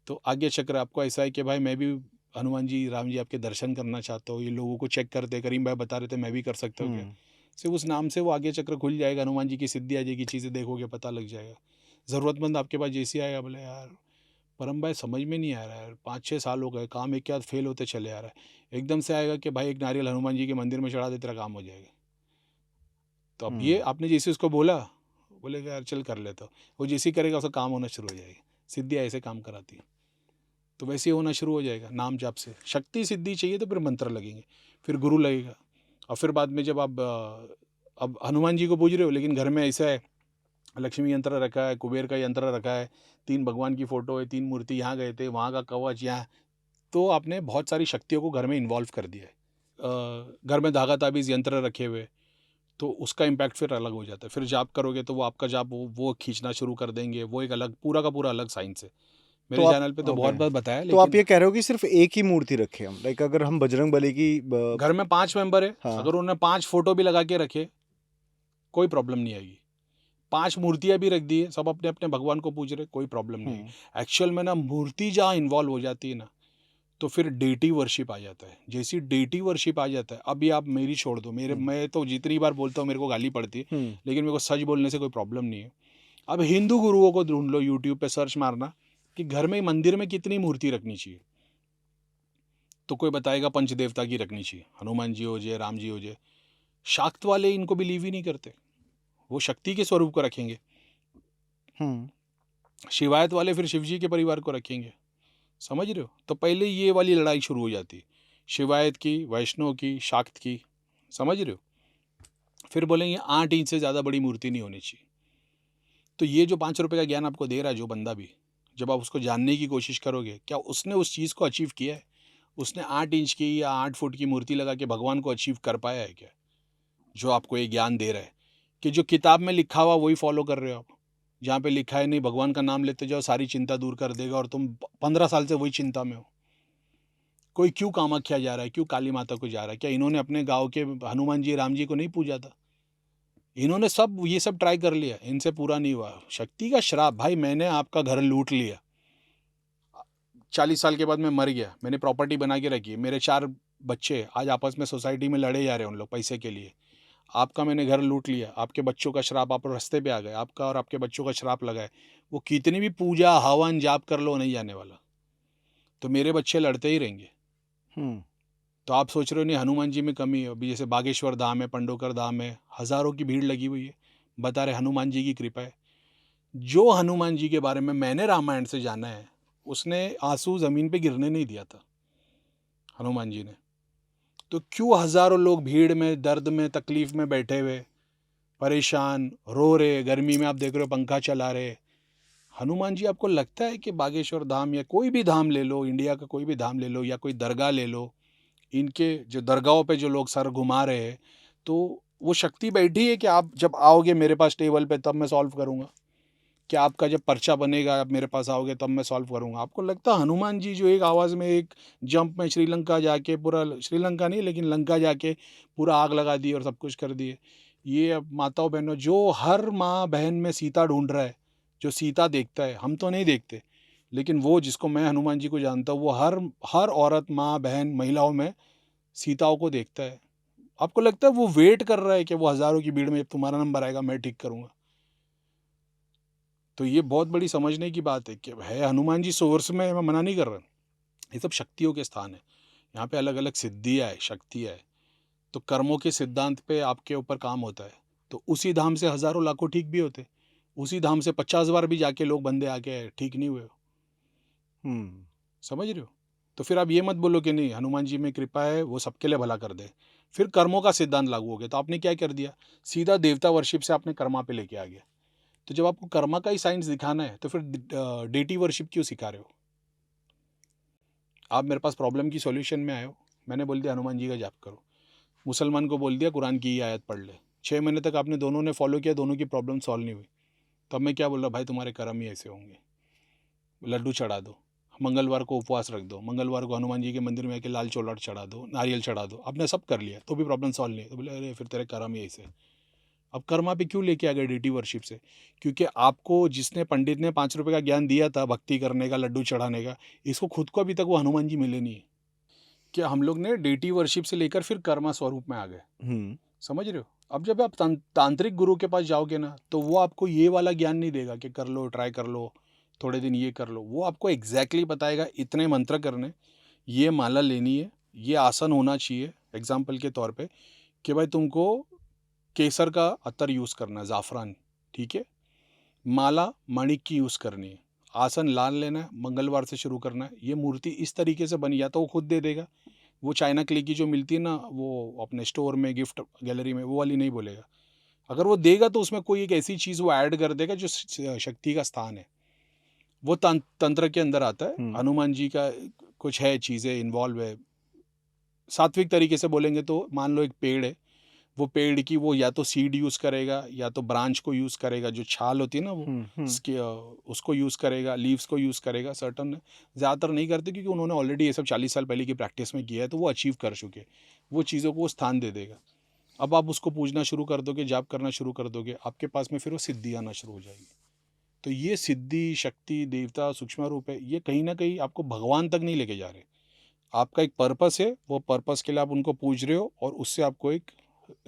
तो आज्ञा चक्र आपको ऐसा है कि भाई मैं भी हनुमान जी राम जी आपके दर्शन करना चाहता हूँ, ये लोगों को चेक करते, करीम भाई बता रहे थे मैं भी कर सकता हूँ क्या, हुँ। सिर्फ उस नाम से वो आज्ञा चक्र खुल जाएगा, हनुमान जी की सिद्धि आ जाएगी, चीज़ें देखोगे पता लग जाएगा। ज़रूरतमंद आपके पास जैसी आएगा, बोले यार परम भाई समझ में नहीं आ रहा है, 5-6 साल हो गए, काम एक के बाद फेल होते चले आ रहा है, एकदम से आएगा कि भाई एक नारियल हनुमान जी के मंदिर में चढ़ा दे, तेरा काम हो जाएगा। तो अब ये हुँ। आपने जैसे उसको बोला, बोलेगा यार चल कर लेता हूँ, वो जैसे ही करेगा उसका काम होना शुरू हो जाएगा। सिद्धि ऐसे काम कराती है, तो वैसे ही होना शुरू हो जाएगा नाम जाप से। शक्ति सिद्धि चाहिए तो फिर मंत्र लगेंगे, फिर गुरु लगेगा, और फिर बाद में जब आप अब हनुमान जी को पूज रहे हो लेकिन घर में ऐसा है लक्ष्मी यंत्र रखा है, कुबेर का यंत्र रखा है, 3 भगवान की फ़ोटो है, 3 मूर्ति, यहाँ गए थे, वहाँ का कवच यहाँ। तो आपने बहुत सारी शक्तियों को घर में इन्वॉल्व कर दिया है। घर में धागा ताबीज़ यंत्र रखे हुए, तो उसका इम्पैक्ट फिर अलग हो जाता है। फिर जाप करोगे तो वो आपका जाप वो खींचना शुरू कर देंगे, वो एक अलग पूरा का पूरा अलग साइंस है। तो मेरे आप चैनल पे तो ओके, बहुत बार बताया, तो आप लेकिन ये कह रहे हो कि सिर्फ एक ही मूर्ति रखे हम, लाइक अगर हम बजरंग बली की घर में 5 मेंबर है, हाँ अगर उन्होंने 5 फ़ोटो भी लगा के रखे, कोई प्रॉब्लम नहीं आएगी। 5 मूर्तियाँ भी रख दी है, सब अपने-अपने भगवान को पूज रहे, कोई प्रॉब्लम नहीं आएगी। एक्चुअल में ना मूर्ति जहाँ इन्वॉल्व हो जाती है ना, तो फिर डेटी वर्शिप आ जाता है। जैसी डेटी वर्शिप आ जाता है, अभी आप मेरी छोड़ दो, मैं तो जितनी बार बोलता हूँ मेरे को गाली पड़ती है, लेकिन मेरे को सच बोलने से कोई प्रॉब्लम नहीं है। अब हिंदू गुरुओं को ढूंढ लो, यूट्यूब पे सर्च मारना कि घर में मंदिर में कितनी मूर्ति रखनी चाहिए, तो कोई बताएगा पंचदेवता की रखनी चाहिए, हनुमान जी हो जाए, राम जी हो जाए। शाक्त वाले इनको बिलीव ही नहीं करते, वो शक्ति के स्वरूप को रखेंगे। शिवायत वाले फिर शिव जी के परिवार को रखेंगे। समझ रहे हो? तो पहले ये वाली लड़ाई शुरू हो जाती, शिवायत की, वैष्णव की, शाक्त की। समझ रहे हो? फिर बोलेंगे 8 इंच से ज़्यादा बड़ी मूर्ति नहीं होनी चाहिए। तो ये जो 5 रुपये का ज्ञान आपको दे रहा है जो बंदा भी, जब आप उसको जानने की कोशिश करोगे, क्या उसने उस चीज़ को अचीव किया है? उसने 8 इंच की या 8 फुट की मूर्ति लगा के भगवान को अचीव कर पाया है क्या? जो आपको ये ज्ञान दे रहा है कि जो किताब में लिखा हुआ वही फॉलो कर रहे हो आप। जहाँ पे लिखा है नहीं भगवान का नाम लेते जाओ सारी चिंता दूर कर देगा, और तुम 15 साल से वही चिंता में हो। कोई क्यों कामाख्या जा रहा है, क्यों काली माता को जा रहा है? क्या इन्होंने अपने गांव के हनुमान जी, राम जी को नहीं पूजा था? इन्होंने सब ये सब ट्राई कर लिया, इनसे पूरा नहीं हुआ। शक्ति का श्राप, भाई मैंने आपका घर लूट लिया, 40 साल के बाद मैं मर गया, मैंने प्रॉपर्टी बना के रखी, मेरे 4 बच्चे आज आपस में सोसाइटी में लड़े जा रहे हैं उन लोग पैसे के लिए। आपका मैंने घर लूट लिया, आपके बच्चों का श्राप, आप रास्ते पे आ गए, आपका और आपके बच्चों का श्राप लगा है। वो कितनी भी पूजा हवन जाप कर लो, नहीं जाने वाला। तो मेरे बच्चे लड़ते ही रहेंगे। तो आप सोच रहे हो नहीं हनुमान जी में कमी है? अभी जैसे बागेश्वर धाम है, पंडोकर धाम है, हज़ारों की भीड़ लगी हुई है, बता रहे हनुमान जी की कृपा है। जो हनुमान जी के बारे में मैंने रामायण से जाना है, उसने आंसू ज़मीन पे गिरने नहीं दिया था, हनुमान जी ने। तो क्यों हज़ारों लोग भीड़ में, दर्द में, तकलीफ़ में बैठे हुए, परेशान, रो रहे, गर्मी में आप देख रहे हो पंखा चला रहे। हनुमान जी, आपको लगता है कि बागेश्वर धाम या कोई भी धाम ले लो, इंडिया का कोई भी धाम ले लो या कोई दरगाह ले लो, इनके जो दरगाहों पे जो लोग सर घुमा रहे हैं, तो वो शक्ति बैठी है कि आप जब आओगे मेरे पास टेबल पे तब मैं सॉल्व करूँगा? कि आपका जब पर्चा बनेगा आप मेरे पास आओगे तब मैं सॉल्व करूँगा? आपको लगता है हनुमान जी जो एक आवाज़ में, एक जंप में श्रीलंका जाके पूरा, श्रीलंका नहीं लेकिन लंका जाके पूरा आग लगा दी और सब कुछ कर दिए? ये अब माताओं बहनों, जो हर माँ बहन में सीता ढूंढ रहा है, जो सीता देखता है, हम तो नहीं देखते, लेकिन वो जिसको मैं हनुमान जी को जानता हूँ, वो हर हर औरत, माँ बहन, महिलाओं में सीताओं को देखता है। आपको लगता है वो वेट कर रहा है कि वो हज़ारों की भीड़ में तुम्हारा नंबर आएगा मैं ठीक करूँगा? तो ये बहुत बड़ी समझने की बात है कि है हनुमान जी सोर्स में, मैं मना नहीं कर रहा, ये सब शक्तियों के स्थान है। यहाँ पे अलग अलग सिद्धियाँ है, शक्तियाँ है। तो कर्मों के सिद्धांत पे आपके ऊपर काम होता है। तो उसी धाम से हज़ारों लाखों ठीक भी होते, उसी धाम से 50 बार भी जाके लोग बंदे आके ठीक नहीं हुए। समझ रहे हो? तो फिर आप ये मत बोलो कि नहीं हनुमान जी में कृपा है वो सबके लिए भला कर दे, फिर कर्मों का सिद्धांत लागू हो गया। तो आपने क्या कर दिया, सीधा देवता वर्शिप से आपने कर्मा पे लेके आ गया। तो जब आपको कर्मा का ही साइंस दिखाना है तो फिर डेटी वर्शिप क्यों सिखा रहे हो? आप मेरे पास प्रॉब्लम की सॉल्यूशन में आए हो, मैंने बोल दिया हनुमान जी का जाप करो। मुसलमान को बोल दिया कुरान की ही आयत पढ़ ले। 6 महीने तक आपने दोनों ने फॉलो किया, दोनों की प्रॉब्लम सॉल्व नहीं हुई। तब मैं क्या बोल रहा, भाई तुम्हारे कर्म ही ऐसे होंगे। लड्डू चढ़ा दो, मंगलवार को उपवास रख दो, मंगलवार को हनुमान जी के मंदिर में आके लाल चौलाट चढ़ा दो, नारियल चढ़ा दो। आपने सब कर लिया तो भी प्रॉब्लम सॉल्व नहीं है। तो बोले अरे फिर तेरे कर्म ही ऐसे। अब कर्मा पे क्यों लेके आ गए डेटी वर्शिप से? क्योंकि आपको जिसने, पंडित ने 5 रुपये का ज्ञान दिया था भक्ति करने का, लड्डू चढ़ाने का, इसको खुद को अभी तक वो हनुमान जी मिले नहीं है। कि हम लोग ने डेटी वर्शिप से लेकर फिर कर्मा स्वरूप में आ गए। समझ रहे हो? अब जब आप तांत्रिक गुरु के पास जाओगे ना, तो वो आपको ये वाला ज्ञान नहीं देगा कि कर लो, ट्राई कर लो, थोड़े दिन ये कर लो। वो आपको एग्जैक्टली बताएगा इतने मंत्र करने, ये माला लेनी है, ये आसन होना चाहिए। एग्जाम्पल के तौर पे कि भाई तुमको केसर का अत्तर यूज़ करना है, ज़ाफ़रान, ठीक है, माला माणिक की यूज़ करनी है, आसन लाल लेना है, मंगलवार से शुरू करना है, ये मूर्ति इस तरीके से बनी, या तो वो खुद दे देगा, वो चाइना क्ले की जो मिलती है ना, वो अपने स्टोर में गिफ्ट गैलरी में, वो वाली नहीं बोलेगा। अगर वो देगा तो उसमें कोई एक ऐसी चीज़ वो ऐड कर देगा जो शक्ति का स्थान है, वो तंत्र के अंदर आता है। हनुमान जी का कुछ है, चीज़ें इन्वॉल्व है। सात्विक तरीके से बोलेंगे तो मान लो एक पेड़ है, वो पेड़ की वो या तो सीड यूज़ करेगा या तो ब्रांच को यूज़ करेगा, जो छाल होती है ना वो उसको यूज़ करेगा, लीव्स को यूज़ करेगा। सर्टन ज़्यादातर नहीं करते क्योंकि उन्होंने ऑलरेडी ये सब 40 साल पहले की प्रैक्टिस में किया है, तो वो अचीव कर चुके, वो चीज़ों को वो स्थान दे देगा। अब आप उसको पूजना शुरू कर दोगे, जाप करना शुरू कर दोगे, आपके पास में फिर वो सिद्धि आना शुरू हो जाएगी। तो ये सिद्धि, शक्ति, देवता, सूक्ष्म रूप है, ये कहीं ना कहीं आपको भगवान तक नहीं लेके जा रहे। आपका एक पर्पस है, वो पर्पस के लिए आप उनको पूज रहे हो और उससे आपको एक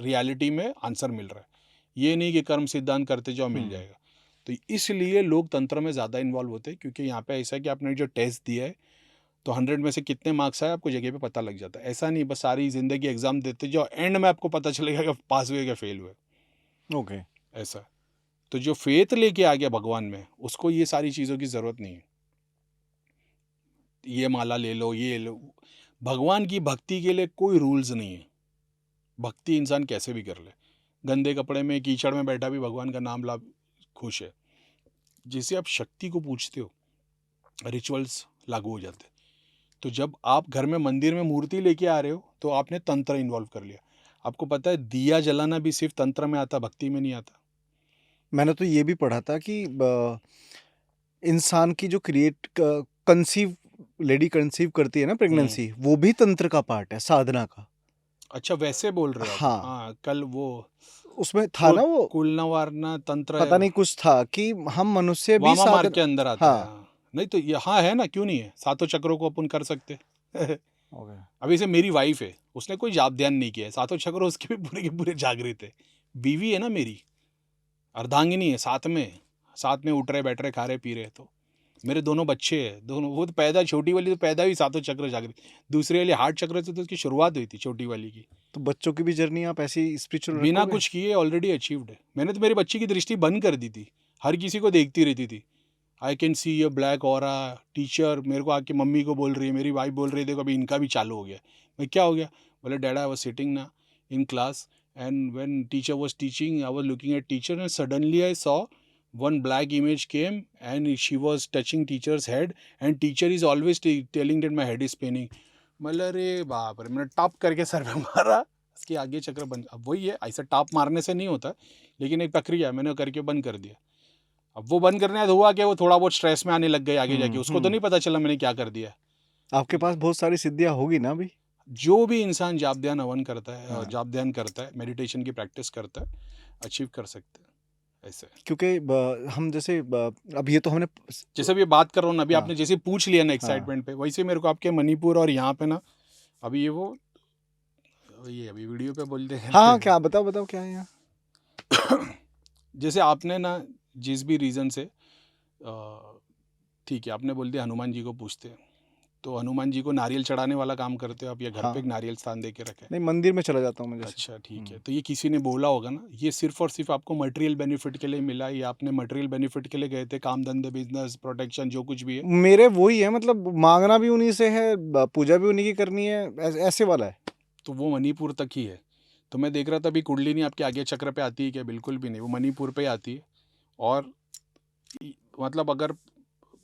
रियलिटी में आंसर मिल रहा है। ये नहीं कि कर्म सिद्धांत करते जाओ मिल जाएगा। तो इसलिए लोग तंत्र में ज़्यादा इन्वॉल्व होते हैं, क्योंकि यहाँ पे ऐसा है कि आपने जो टेस्ट दिया है तो 100 में से कितने मार्क्स आए आपको जगह पे पता लग जाता है। ऐसा नहीं बस सारी ज़िंदगी एग्जाम देते जाओ, एंड में आपको पता चलेगा कि पास हुए या फेल हुए। ओके। ऐसा तो जो फेथ लेके आ गया भगवान में, उसको ये सारी चीज़ों की ज़रूरत नहीं है। ये माला ले लो, ये लो। भगवान की भक्ति के लिए कोई रूल्स नहीं है। भक्ति इंसान कैसे भी कर ले, गंदे कपड़े में कीचड़ में बैठा भी भगवान का नाम ला खुश है। जिसे आप शक्ति को पूछते हो, रिचुअल्स लागू हो जाते हैं। तो जब आप घर में मंदिर में मूर्ति लेके आ रहे हो तो आपने तंत्र इन्वॉल्व कर लिया। आपको पता है दिया जलाना भी सिर्फ तंत्र में आता, भक्ति में नहीं आता। मैंने तो ये भी पढ़ा था कि इंसान की जो कंसीव लेडी कंसीव करती है ना प्रेगनेंसी, वो भी तंत्र का पार्ट है, साधना का। अच्छा वैसे बोल रहे हो आप? हाँ। हाँ, कल वो उसमें था ना वो कुलनवारना तंत्र पता नहीं कुछ था कि हम मनुष्य भी वामा मार्ग साधन के अंदर आता है। हाँ। हाँ। नहीं तो यहाँ है ना, क्यों नहीं है? सातों चक्रों को अपन कर सकते ओके। अभी से मेरी वाइफ है, उसने कोई जाप ध्यान नहीं किया है, सातों चक्र उसके भी पूरे के पूरे जागृत है। बीवी है ना मेरी, अर्धांगिनी है, साथ में उठ रहे बैठ रहे खा रहे पी रहे। तो मेरे दोनों बच्चे हैं, दोनों, वो तो पैदा छोटी वाली तो पैदा हुई सातों चक्र जागृत, दूसरी वाली हार्ट चक्र से तो उसकी शुरुआत हुई थी छोटी वाली की। तो बच्चों की भी जर्नी आप ऐसी स्पिरिचुअल बिना रखोगे? कुछ किए ऑलरेडी अचीव्ड है। मैंने तो मेरी बच्ची की दृष्टि बंद कर दी थी, हर किसी को देखती रहती थी। I can see your black aura. Teacher मेरे को आके मम्मी को बोल रही है, मेरी वाइफ बोल रही है देखो अभी इनका भी चालू हो गया। मैं क्या हो गया? बोले डैड आई वाज सिटिंग ना in class and when teacher was teaching I was looking at teacher and suddenly I saw one black image came and she was touching teacher's head and teacher is always telling that my head is spinning. मतलब अरे बाप रे, मैंने top करके sir पे मारा, इसके आगे चक्र बंद। अब वही है, ऐसा टॉप मारने से नहीं होता, लेकिन एक प्रक्रिया है, मैंने करके बंद कर दिया। अब वो बंद करने तो हुआ कि वो थोड़ा बहुत स्ट्रेस में आने लग गए आगे जाके, उसको तो नहीं पता चला मैंने क्या कर दिया। आपके पास बहुत सारी सिद्धियां होगी ना अभी? जो भी इंसान जाप ध्यान हवन करता है, हाँ। जाप ध्यान करता है, मेडिटेशन की प्रैक्टिस करता है, अचीव कर सकते हैं ऐसे। क्योंकि हम जैसे अब ये तो हमने जैसे अभी बात कर रहा हूँ ना, अभी हाँ। आपने जैसे पूछ लिया ना हाँ। एक्साइटमेंट पे, वैसे मेरे को आपके मणिपुर और यहाँ पे ना अभी ये अभी वीडियो पे बोलते हैं। हाँ क्या बताओ बताओ क्या है यहाँ? जैसे आपने ना जिस भी रीज़न से ठीक है आपने बोल दिया हनुमान जी को पूछते हैं, तो हनुमान जी को नारियल चढ़ाने वाला काम करते हो आप, या घर हाँ। पे एक नारियल स्थान दे के रखे? नहीं, मंदिर में चला जाता हूँ मैं जैसे। अच्छा ठीक है, तो ये किसी ने बोला होगा ना, ये सिर्फ और सिर्फ आपको मटेरियल बेनिफिट के लिए मिला, या आपने मटेरियल बेनिफिट के लिए गए थे, काम धंधे बिजनेस प्रोटेक्शन जो कुछ भी है? मेरे वही है, मतलब मांगना भी उन्हीं से है, पूजा भी उन्हीं की करनी है, ऐसे वाला है। तो वो मणिपुर तक ही है। तो मैं देख रहा था अभी कुंडलिनी आपके आगे चक्र पे आती है क्या? बिल्कुल भी नहीं, वो मणिपुर पे आती है। और मतलब अगर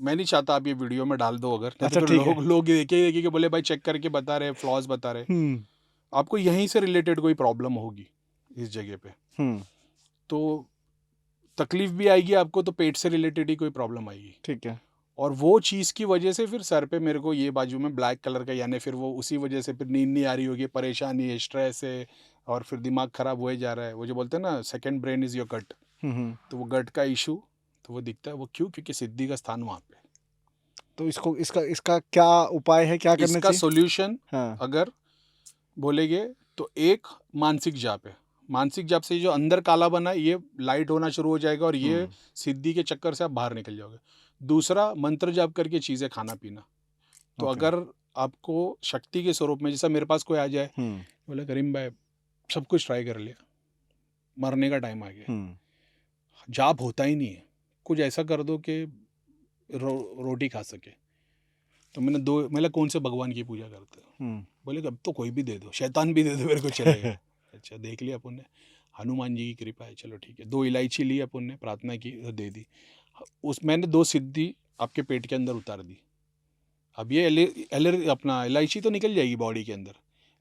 मैं नहीं चाहता आप ये वीडियो में डाल दो अगर, नहीं अच्छा तो फिर ठीक है। लोग देखे के बोले भाई चेक करके बता रहे, फ्लॉज बता रहे। आपको यहीं से रिलेटेड कोई प्रॉब्लम होगी इस जगह पे, तो तकलीफ भी आएगी आपको, तो पेट से रिलेटेड ही कोई प्रॉब्लम आएगी। ठीक है। और वो चीज़ की वजह से फिर सर पे मेरे को ये बाजू में ब्लैक कलर का, यानी फिर वो उसी वजह से फिर नींद नहीं आ रही होगी, परेशानी है, स्ट्रेस है, और फिर दिमाग खराब हो जा रहा है। वो जो बोलते हैं ना second brain is your gut, तो वो गट का इशू तो वो दिखता है। वो क्यों? क्योंकि सिद्धि का स्थान वहाँ पे। तो इसका क्या उपाय है, क्या करना इसका चाहिए? सोल्यूशन हाँ। अगर बोलेगे तो एक मानसिक जाप है। मानसिक जाप से जो अंदर काला बना है ये लाइट होना शुरू हो जाएगा, और ये सिद्धि के चक्कर से आप बाहर निकल जाओगे। दूसरा, मंत्र जाप करके चीज़ें खाना पीना। तो अगर आपको शक्ति के स्वरूप में, जैसा मेरे पास कोई आ जाए बोले करीम भाई सब कुछ ट्राई कर लिया, मरने का टाइम आ गया, जाप होता ही नहीं है, कुछ ऐसा कर दो कि रोटी खा सके। तो मैंने कौन से भगवान की पूजा करते हो? बोले अब तो कोई भी दे दो, शैतान भी दे दो मेरे को चलेगा। अच्छा देख लिया अपन ने, हनुमान जी की कृपा है, चलो ठीक है। 2 इलायची ली अपन ने, प्रार्थना की, दे दी। उस मैंने 2 सिद्धि आपके पेट के अंदर उतार दी। अब ये अपना इलायची तो निकल जाएगी बॉडी के अंदर,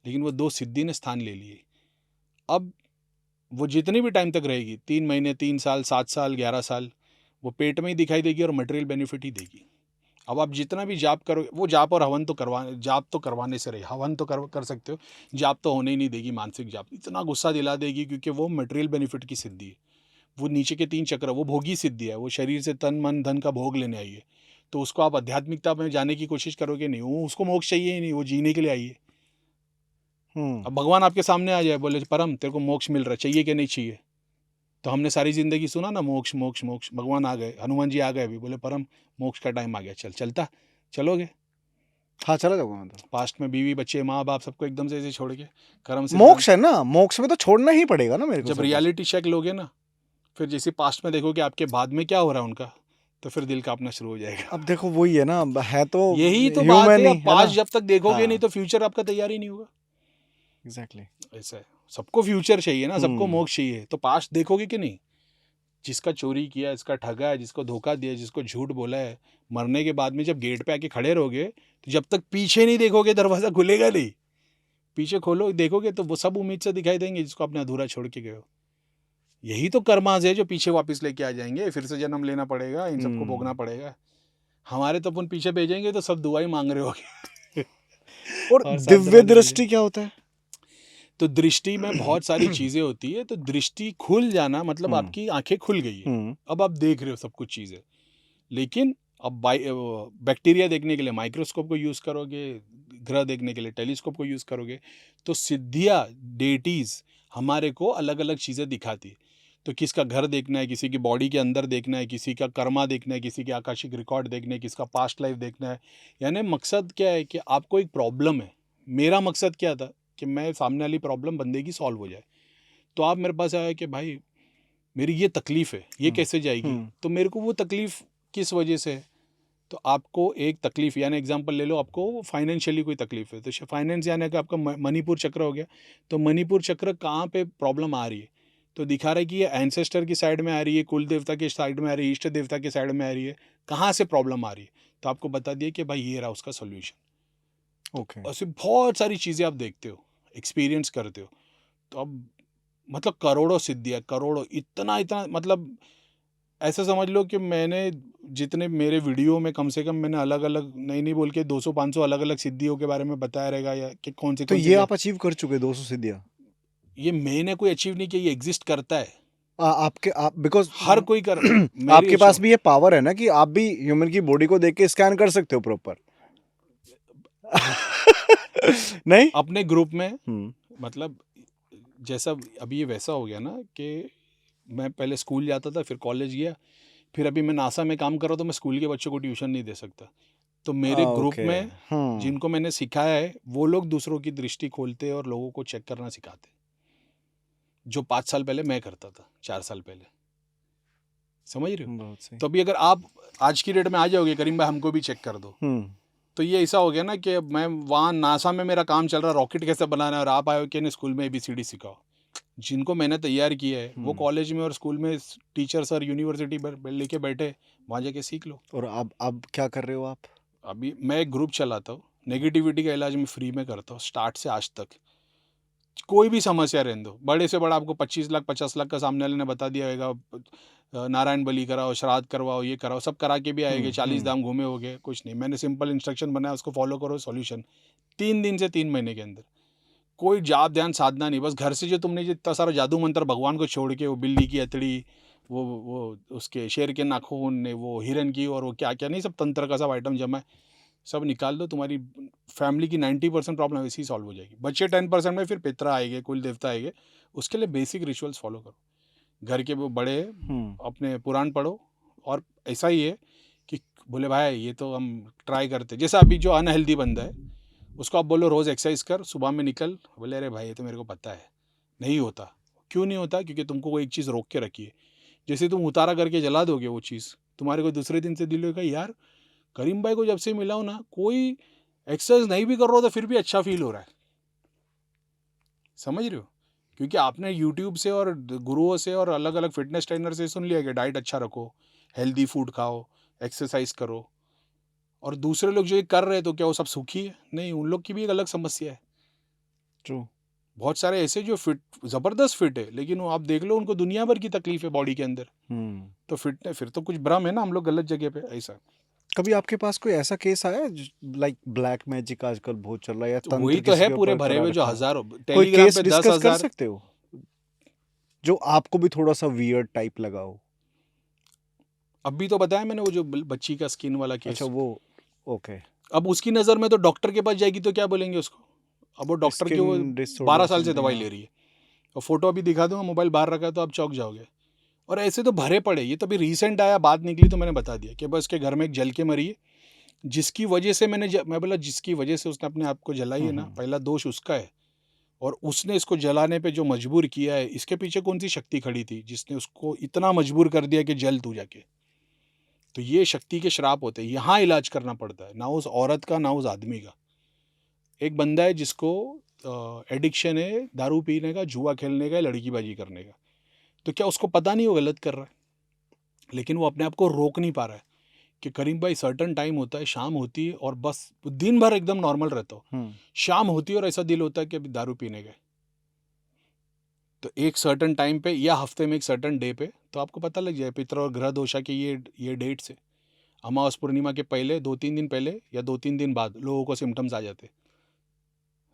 लेकिन वो 2 सिद्धि ने स्थान ले लिए। अब वो जितनी भी टाइम तक रहेगी, 3 महीने, 3 साल, 7 साल, 11 साल, वो पेट में ही दिखाई देगी और मटेरियल बेनिफिट ही देगी। अब आप जितना भी जाप करोगे, वो जाप और हवन तो जाप तो करवाने से रहे, हवन तो कर सकते हो, जाप तो होने ही नहीं देगी। मानसिक जाप इतना गुस्सा दिला देगी, क्योंकि वो मटेरियल बेनिफिट की सिद्धि है। वो नीचे के 3 चक्र, वो भोगी सिद्धि है, वो शरीर से तन मन धन का भोग लेने आई है। तो उसको आप आध्यात्मिकता में जाने की कोशिश करोगे नहीं, वो उसको मोक्ष चाहिए ही नहीं, वो जीने के लिए आई है। अब भगवान आपके सामने आ जाए, बोले परम तेरे को मोक्ष मिल रहा है, चाहिए कि नहीं चाहिए? तो हमने सारी जिंदगी सुना ना, मोक्ष मोक्ष मोक्ष। भगवान आ गए, हनुमान जी आ गए अभी, बोले परम मोक्ष का टाइम आ गया, चलता चलोगे? हाँ, चला जाऊंगा मैं तो। पास्ट में बीवी बच्चे माँ बाप सबको एकदम से ऐसे छोड़ के, कर्म से मोक्ष है ना, मोक्ष में तो छोड़ना ही पड़ेगा ना मेरे को जब सब कुछ। रियलिटी चेक लोगे ना, फिर जैसे पास्ट में देखोगे आपके बाद में क्या हो रहा है उनका, तो फिर दिल कांपना शुरू हो जाएगा। अब देखो वही है ना, है तो यही तो बात ह्यूमन है, ही अब है पास्ट ना। जब तक देखोगे हाँ। नहीं तो फ्यूचर आपका तैयार ही नहीं होगा। एग्जैक्टली। ऐसा है, सबको फ्यूचर चाहिए ना, सबको मोक्ष चाहिए, तो पास्ट देखोगे कि नहीं? जिसका चोरी किया, जिसका ठगा है, जिसको धोखा दिया, जिसको झूठ बोला है, मरने के बाद में जब गेट पे आके खड़े रहोगे, तो जब तक पीछे नहीं देखोगे दरवाज़ा खुलेगा नहीं। पीछे खोलो देखोगे तो वो सब उम्मीद से दिखाई देंगे जिसको आपने अधूरा छोड़ के गए हो। यही तो कर्माज है जो पीछे वापस लेके आ जाएंगे, फिर से जन्म लेना पड़ेगा, इन सबको भोगना पड़ेगा। हमारे तो अपन पीछे भेजेंगे तो सब दुआई मांग रहे होगे। और दिव्य दृष्टि क्या होता है? तो दृष्टि में बहुत सारी चीजें होती है। तो दृष्टि खुल जाना मतलब आपकी आंखें खुल गई है, अब आप देख रहे हो सब कुछ चीजें। लेकिन अब बैक्टीरिया देखने के लिए माइक्रोस्कोप को यूज करोगे, ग्रह देखने के लिए टेलीस्कोप को यूज करोगे, तो सिद्धियाँ डेटीज हमारे को अलग अलग चीजें दिखाती। तो किसका घर देखना है, किसी की बॉडी के अंदर देखना है, किसी का कर्मा देखना है, किसी के आकाशिक रिकॉर्ड देखने है, किसका पास्ट लाइफ देखना है। यानी मकसद क्या है कि आपको एक प्रॉब्लम है। मेरा मकसद क्या था कि मैं सामने वाली प्रॉब्लम बंदे की सॉल्व हो जाए। तो आप मेरे पास आया कि भाई मेरी ये तकलीफ है, ये कैसे जाएगी? तो मेरे को वो तकलीफ किस वजह से है? तो आपको एक तकलीफ, यानी एग्जांपल ले लो, आपको फाइनेंशियली कोई तकलीफ है, तो फाइनेंस यानी कि आपका मणिपुर चक्र हो गया। तो मणिपुर चक्र कहाँ पे प्रॉब्लम आ रही है? तो दिखा रहा है कि ये एंसेस्टर की साइड में आ रही है, कुल देवता की साइड में आ रही है, इष्ट देवता की साइड में आ रही है। कहाँ से प्रॉब्लम आ रही है? तो आपको बता दिया कि भाई ये रहा उसका सोल्यूशन। ओके। ऐसी बहुत सारी चीज़ें आप देखते हो, एक्सपीरियंस करते हो। तो अब मतलब करोड़ों सिद्धियाँ, करोड़ों, इतना इतना, मतलब ऐसा समझ लो कि मैंने जितने मेरे वीडियो में कम से कम मैंने अलग अलग नहीं बोल के 200-500 अलग अलग सिद्धियों के बारे में बताया रहेगा, या कि कौन से तो कौन से ये क्या। आप अचीव कर चुके 200 सिद्धियाँ? ये मैंने कोई अचीव नहीं किया, ये एग्जिस्ट करता है। आपके आप बिकॉज हर कोई कर आपके पास भी ये पावर है ना कि आप भी ह्यूमन की बॉडी को देख के स्कैन कर सकते हो प्रॉपर। नहीं अपने ग्रुप में मतलब जैसा अभी ये वैसा हो गया ना कि मैं पहले स्कूल जाता था, फिर कॉलेज गया, फिर अभी मैं नासा में काम कर रहा हूँ, तो मैं स्कूल के बच्चों को ट्यूशन नहीं दे सकता। तो मेरे ग्रुप में जिनको मैंने सिखाया है वो लोग दूसरों की दृष्टि खोलते और लोगों को चेक करना सिखाते, जो 5 साल पहले मैं करता था, 4 साल पहले। समझ रहे हो? तो अभी अगर आप आज की डेट में आ जाओगे, करीम भाई हमको भी चेक कर दो, तो ये ऐसा हो गया ना कि मैं वहाँ नासा में मेरा काम चल रहा है, रॉकेट कैसे बनाना है, और आप आए कि स्कूल में ABCD सिखाओ। जिनको मैंने तैयार किया है वो कॉलेज में और स्कूल में टीचर्स और यूनिवर्सिटी लेके बैठे, वहाँ जाके सीख लो। और अब क्या कर रहे हो आप? अभी मैं एक ग्रुप चलाता हूँ, नेगेटिविटी का इलाज मैं फ्री में करता हूँ, स्टार्ट से आज तक। कोई भी समस्या रहने दो, बड़े से बड़ा, आपको 25 लाख 50 लाख का सामने वाले ने बता दिया होगा, नारायण बलि कराओ, श्राद्ध करवाओ, ये कराओ, सब करा के भी आएंगे, 40 धाम घूमे होगे, कुछ नहीं, मैंने सिंपल इंस्ट्रक्शन बनाया, उसको फॉलो करो, सॉल्यूशन 3 दिन से 3 महीने के अंदर। कोई जाप ध्यान साधना नहीं, बस घर से जो तुमने जितना सारा जादू मंत्र भगवान को छोड़ के, वो बिल्ली की अतड़ी, वो उसके शेर के नाखून ने, वो हिरन की, और वो क्या क्या नहीं, सब तंत्र का सब आइटम जमा है, सब निकाल दो, तुम्हारी फैमिली की 90% प्रॉब्लम ऐसे ही सॉल्व हो जाएगी। बच्चे 10% में फिर पितरा आएंगे, कुल देवता आएंगे। उसके लिए बेसिक रिचुअल्स फॉलो करो, घर के वो बड़े अपने पुराण पढ़ो। और ऐसा ही है कि बोले भाई ये तो हम ट्राई करते, जैसा अभी जो अनहेल्दी बंदा है उसको आप बोलो रोज़ एक्सरसाइज कर, सुबह में निकल, बोले अरे भाई ये तो मेरे को पता है, नहीं होता। क्यों नहीं होता? क्योंकि तुमको वो एक चीज़ रोक के रखी है। जैसे तुम उतारा करके जला दोगे वो चीज़, तुम्हारे को दूसरे दिन से दिल होगा यार करीम भाई को जब से मिला हूं ना, कोई एक्सरसाइज नहीं भी कर रहा हो तो फिर भी अच्छा फील हो रहा है। समझ रहे हो? क्योंकि आपने यूट्यूब से और गुरुओं से और अलग अलग फिटनेस ट्रेनर से सुन लिया कि डाइट अच्छा रखो, हेल्दी फूड खाओ, एक्सरसाइज करो, और दूसरे लोग जो ये कर रहे हैं तो क्या वो सब सुखी है? नहीं, उन लोग की भी एक अलग समस्या है। ट्रू। बहुत सारे ऐसे जो फिट, जबरदस्त फिट है, लेकिन वो आप देख लो उनको दुनिया भर की तकलीफ है बॉडी के अंदर। तो फिट फिर तो कुछ भ्रम है ना, हम लोग गलत जगह पे ऐसा। कभी आपके पास कोई ऐसा केस आया लाइक ब्लैक मैजिक आजकल बहुत चल रहा है या तो तंत्र वही तो किसी है के पूरे ऊपर भरे करा हुए जो रखा हो? हजारों, कोई टेलीग्राम केस पे डिस्कस कर 10,000। सकते हो जो आपको भी थोड़ा सा वियर्ड टाइप लगा हो? अभी तो बताया मैंने वो जो बच्ची का स्किन वाला अच्छा, केस। वो ओके। अब उसकी नज़र में तो डॉक्टर के पास जाएगी तो क्या बोलेंगे उसको? अब वो डॉक्टर की स्किन वो डिसऑर्डर 12 साल से समथिंग, दवाई हाँ। ले रही है, और फोटो अभी दिखा दूंगा, मोबाइल बाहर रखा है तो आप चौंक जाओगे। और ऐसे तो भरे पड़े, ये तो अभी रिसेंट आया, बात निकली तो मैंने बता दिया कि बस के घर में एक जल के मरी है, जिसकी वजह से मैं बोला जिसकी वजह से उसने अपने आप को जलाई है ना, पहला दोष उसका है। और उसने इसको जलाने पे जो मजबूर किया है, इसके पीछे कौन सी शक्ति खड़ी थी जिसने उसको इतना मजबूर कर दिया कि जल तू जाके? तो ये शक्ति के श्राप होते हैं, यहाँ इलाज करना पड़ता है, ना उस औरत का ना उस आदमी का। एक बंदा है जिसको एडिक्शन है दारू पीने का, जुआ खेलने का, लड़कीबाजी करने का। तो क्या उसको पता नहीं वो गलत कर रहा है? लेकिन वो अपने आप को रोक नहीं पा रहा है कि करीम भाई सर्टन टाइम होता है, शाम होती है और बस दिन भर एकदम नॉर्मल रहता हो, शाम होती है और ऐसा दिल होता है कि अभी दारू पीने गए। तो एक सर्टन टाइम पे या हफ्ते में एक सर्टन डे पे तो आपको पता लग जाए पितर और ग्रह दोषा के ये डेट से, अमावस पूर्णिमा के पहले 2-3 दिन पहले या 2-3 दिन बाद लोगों को सिम्टम्स आ जाते।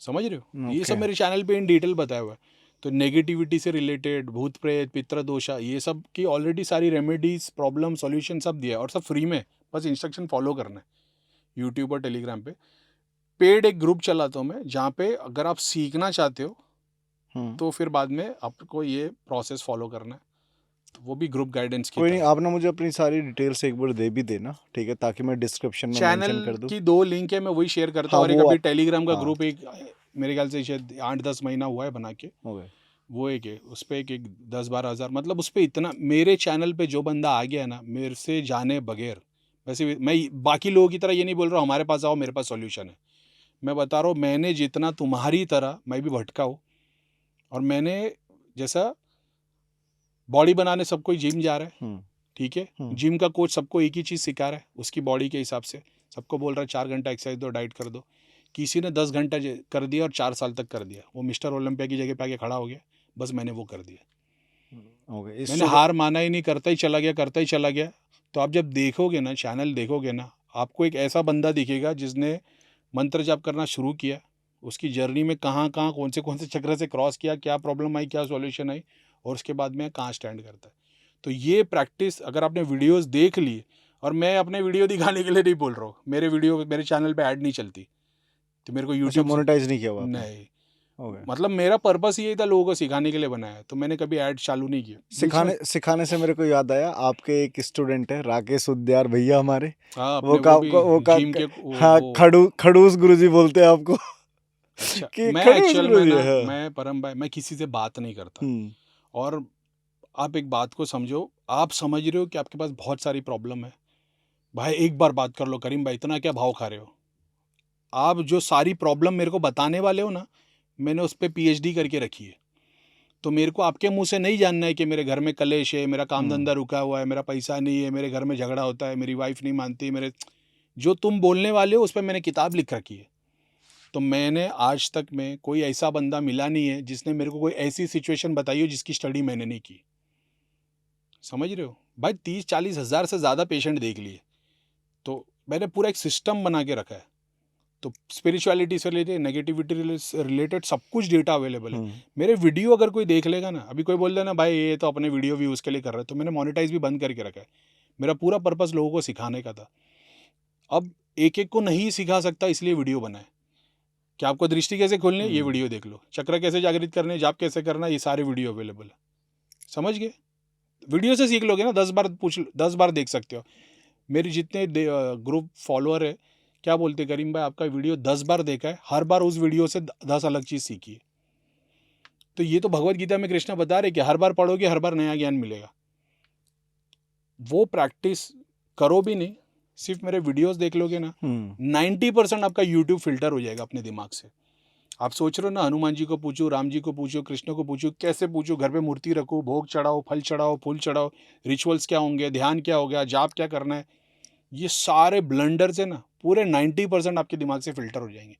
समझ रहे हो? ये सब ओके। मेरे चैनल पे इन डिटेल बताया हुआ है। तो नेगेटिविटी से रिलेटेड, भूत प्रेत, पितृ दोषा, ये सब की ऑलरेडी सारी रेमेडीज, प्रॉब्लम, सॉल्यूशन सब दिया है, और सब फ्री में, बस इंस्ट्रक्शन फॉलो करना है। यूट्यूब और टेलीग्राम पे पेड एक ग्रुप चलाता हूँ मैं, जहाँ पे अगर आप सीखना चाहते हो तो फिर बाद में आपको ये प्रोसेस फॉलो करना है, तो वो भी ग्रुप गाइडेंस की कोई नहीं, तरह। आप ना मुझे अपनी सारी डिटेल्स एक बार दे भी देना, ठीक है, ताकि मैं डिस्क्रिप्शन में चैनल मेंशन कर दूँ। की 2 लिंक है, मैं वही शेयर करता हाँ, हूँ, और एक वो अभी आप, टेलीग्राम का हाँ, ग्रुप एक मेरे ख्याल से शायद 8-10 महीना हुआ है बना के, ओके। वो एक है, उस पर एक 10-12 हज़ार, मतलब उस पर इतना मेरे चैनल पे जो बंदा आ गया ना मेरे से जाने बगैर, वैसे मैं बाकी लोगों की तरह ये नहीं बोल रहा हूँ हमारे पास आओ मेरे पास सॉल्यूशन है। मैं बता रहा हूँ मैंने जितना तुम्हारी तरह मैं भी भटका हूँ, और मैंने जैसा बॉडी बनाने सब कोई जिम जा रहा है, ठीक है, जिम का कोच सबको एक ही चीज़ सिखा रहा है उसकी बॉडी के हिसाब से, सबको बोल रहा है 4 घंटा एक्सरसाइज दो, डाइट कर दो। किसी ने 10 घंटा कर दिया और 4 साल तक कर दिया, वो मिस्टर ओलंपिया की जगह पे आके खड़ा हो गया, बस मैंने वो कर दिया। ओके। मैंने हार माना ही नहीं, करता ही चला गया, करता ही चला गया। तो आप जब देखोगे ना, चैनल देखोगे ना, आपको एक ऐसा बंदा दिखेगा जिसने मंत्र जाप करना शुरू किया, उसकी जर्नी में कहाँ कहाँ कौन से चक्र से क्रॉस किया, क्या प्रॉब्लम आई, क्या सॉल्यूशन आई, और उसके बाद में कहाँ स्टैंड करता है। तो ये प्रैक्टिस अगर आपने वीडियोस देख ली, और मैं अपने वीडियो दिखाने के लिए नहीं बोल रहा हूँ, मेरे वीडियो मेरे चैनल पे ऐड नहीं चलती, तो मेरे को अच्छा, यूट्यूब से मोनेटाइज नहीं किया हुआ आपने? नहीं, ओके। मतलब मेरा पर्पस यही था लोगों को सिखाने के लिए बनाया है, तो मैंने कभी ऐड चालू नहीं किया बीच में। सिखाने से मेरे को याद आया, आपके एक स्टूडेंट है राकेश उद्यार भैया हमारे, हाँ, वो अपने का वो भी वो का जिम के हाँ, वो खड़ूस गुरुजी बोलते हैं आपको। अच्छा, कि मैं खड़ूस एक्चुअल में गुरुजी ना, है। मैं परम भाई, मैं किसी से बात नहीं करता। हम्म। और आप एक बात को समझो, आप समझ रहे हो कि आपके पास बहुत सारी प्रॉब्लम है, भाई एक बार बात कर लो, करीम भाई इतना क्या भाव खा रहे हो? आप जो सारी प्रॉब्लम मेरे को बताने वाले हो ना, मैंने उस पर PhD करके रखी है। तो मेरे को आपके मुंह से नहीं जानना है कि मेरे घर में कलेश है, मेरा काम धंधा रुका हुआ है, मेरा पैसा नहीं है, मेरे घर में झगड़ा होता है, मेरी वाइफ नहीं मानती, मेरे जो तुम बोलने वाले हो उस पर मैंने किताब लिख रखी है। तो मैंने आज तक में कोई ऐसा बंदा मिला नहीं है जिसने मेरे को कोई ऐसी सिचुएशन बताई हो जिसकी स्टडी मैंने नहीं की। समझ रहे हो भाई? 30-40 हज़ार से ज़्यादा पेशेंट देख लिए, तो मैंने पूरा एक सिस्टम बना के रखा है। तो स्पिरिचुअलिटी से रिलेटेड, नेगेटिविटी रिलेटेड सब कुछ डेटा अवेलेबल है। मेरे वीडियो अगर कोई देख लेगा ना, अभी कोई बोल देना भाई ये तो अपने वीडियो व्यूज़ के लिए कर रहा है, तो मैंने मोनेटाइज भी बंद करके रखा है। मेरा पूरा पर्पस लोगों को सिखाने का था। अब एक एक को नहीं सिखा सकता, इसलिए वीडियो बनाए कि आपको दृष्टि कैसे खोलनी है, ये वीडियो देख लो, चक्र कैसे जागृत करने, जाप कैसे करना, ये सारे वीडियो अवेलेबल है। समझ गए? वीडियो से सीख लोगे ना, 10 बार 10 बार देख सकते हो। मेरे जितने ग्रुप फॉलोअर है, क्या बोलते करीम भाई आपका वीडियो 10 बार देखा है, हर बार उस वीडियो से 10 अलग चीज़ सीखी है। तो ये तो भगवत गीता में कृष्णा बता रहे कि हर बार पढ़ोगे हर बार नया ज्ञान मिलेगा। वो प्रैक्टिस करो भी नहीं, सिर्फ मेरे वीडियोस देख लोगे ना, 90% आपका यूट्यूब फिल्टर हो जाएगा अपने दिमाग से। आप सोच रहे हो ना, हनुमान जी को पूछूं, राम जी को पूछूं, कृष्ण को पूछूं, कैसे पूछूं, घर पे मूर्ति रखूं, भोग चढ़ाओ, फल चढ़ाओ, फूल चढ़ाओ, रिचुअल्स क्या होंगे, ध्यान क्या हो गया, जाप क्या करना है, ये सारे ब्लंडर से ना पूरे 90% आपके दिमाग से फिल्टर हो जाएंगे,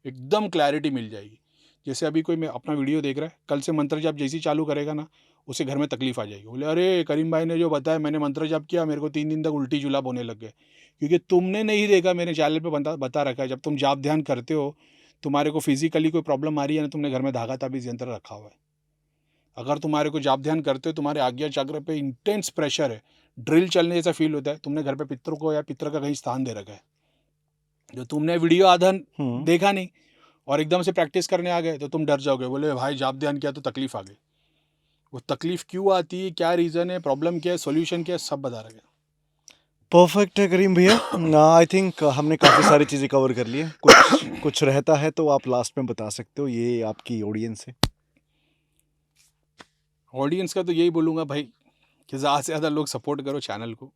एकदम क्लैरिटी मिल जाएगी। जैसे अभी कोई मैं अपना वीडियो देख रहा है, कल से मंत्र जाप जैसे ही चालू करेगा ना, उसे घर में तकलीफ आ जाएगी, बोले अरे करीम भाई ने जो बताया, मैंने मंत्र जाप किया, मेरे को 3 दिन तक उल्टी जुलाब होने लग गए। क्योंकि तुमने नहीं देखा, मेरे चैनल पे बता रखा है, जब तुम जाप ध्यान करते हो, तुम्हारे को फिजिकली कोई प्रॉब्लम आ रही है ना, तुमने घर में धागा ताबीज यंत्र रखा हुआ है। अगर तुम्हारे को जाप ध्यान करते हो, तुम्हारे आज्ञा चक्र पे इंटेंस प्रेशर है, ड्रिल चलने जैसा फील होता है, तुमने घर पे पितरों को या पितर का कहीं स्थान दे रखा है, जो तुमने वीडियो आधा देखा नहीं और एकदम से प्रैक्टिस करने आ गए, तो तुम डर जाओगे, बोले भाई जाप ध्यान किया तो तकलीफ आ गई। वो तकलीफ क्यों आती है, क्या रीज़न है, प्रॉब्लम क्या है, सॉल्यूशन क्या है, सब बता रहे हैं। परफेक्ट है करीम भैया। आई थिंक हमने काफ़ी सारी चीज़ें कवर कर ली हैं। कुछ रहता है तो आप लास्ट में बता सकते हो, ये आपकी ऑडियंस है। ऑडियंस का तो यही बोलूँगा भाई कि ज़्यादा से ज़्यादा लोग सपोर्ट करो चैनल को,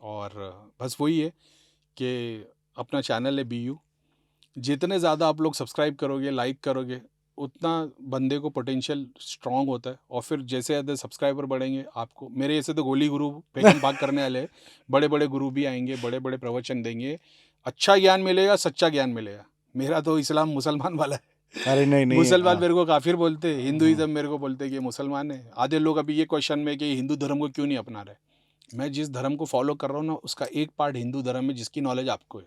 और बस वही है कि अपना चैनल है BU, जितने ज़्यादा आप लोग सब्सक्राइब करोगे, लाइक करोगे, उतना बंदे को पोटेंशियल स्ट्रांग होता है, और फिर जैसे ज़्यादा सब्सक्राइबर बढ़ेंगे, आपको मेरे ऐसे तो गोली गुरु फेंकम भाग करने वाले बड़े बड़े गुरु भी आएंगे, बड़े बड़े प्रवचन देंगे, अच्छा ज्ञान मिलेगा, सच्चा ज्ञान मिलेगा। मेरा तो इस्लाम मुसलमान वाला है। अरे नहीं मुसलमान मेरे को काफिर बोलते, हिंदुइज्म मेरे को बोलते कि ये मुसलमान है। आधे लोग अभी ये क्वेश्चन में कि हिंदू धर्म को क्यों नहीं अपना रहे। मैं जिस धर्म को फॉलो कर रहा हूँ ना, उसका एक पार्ट हिंदू धर्म है, जिसकी नॉलेज आपको है।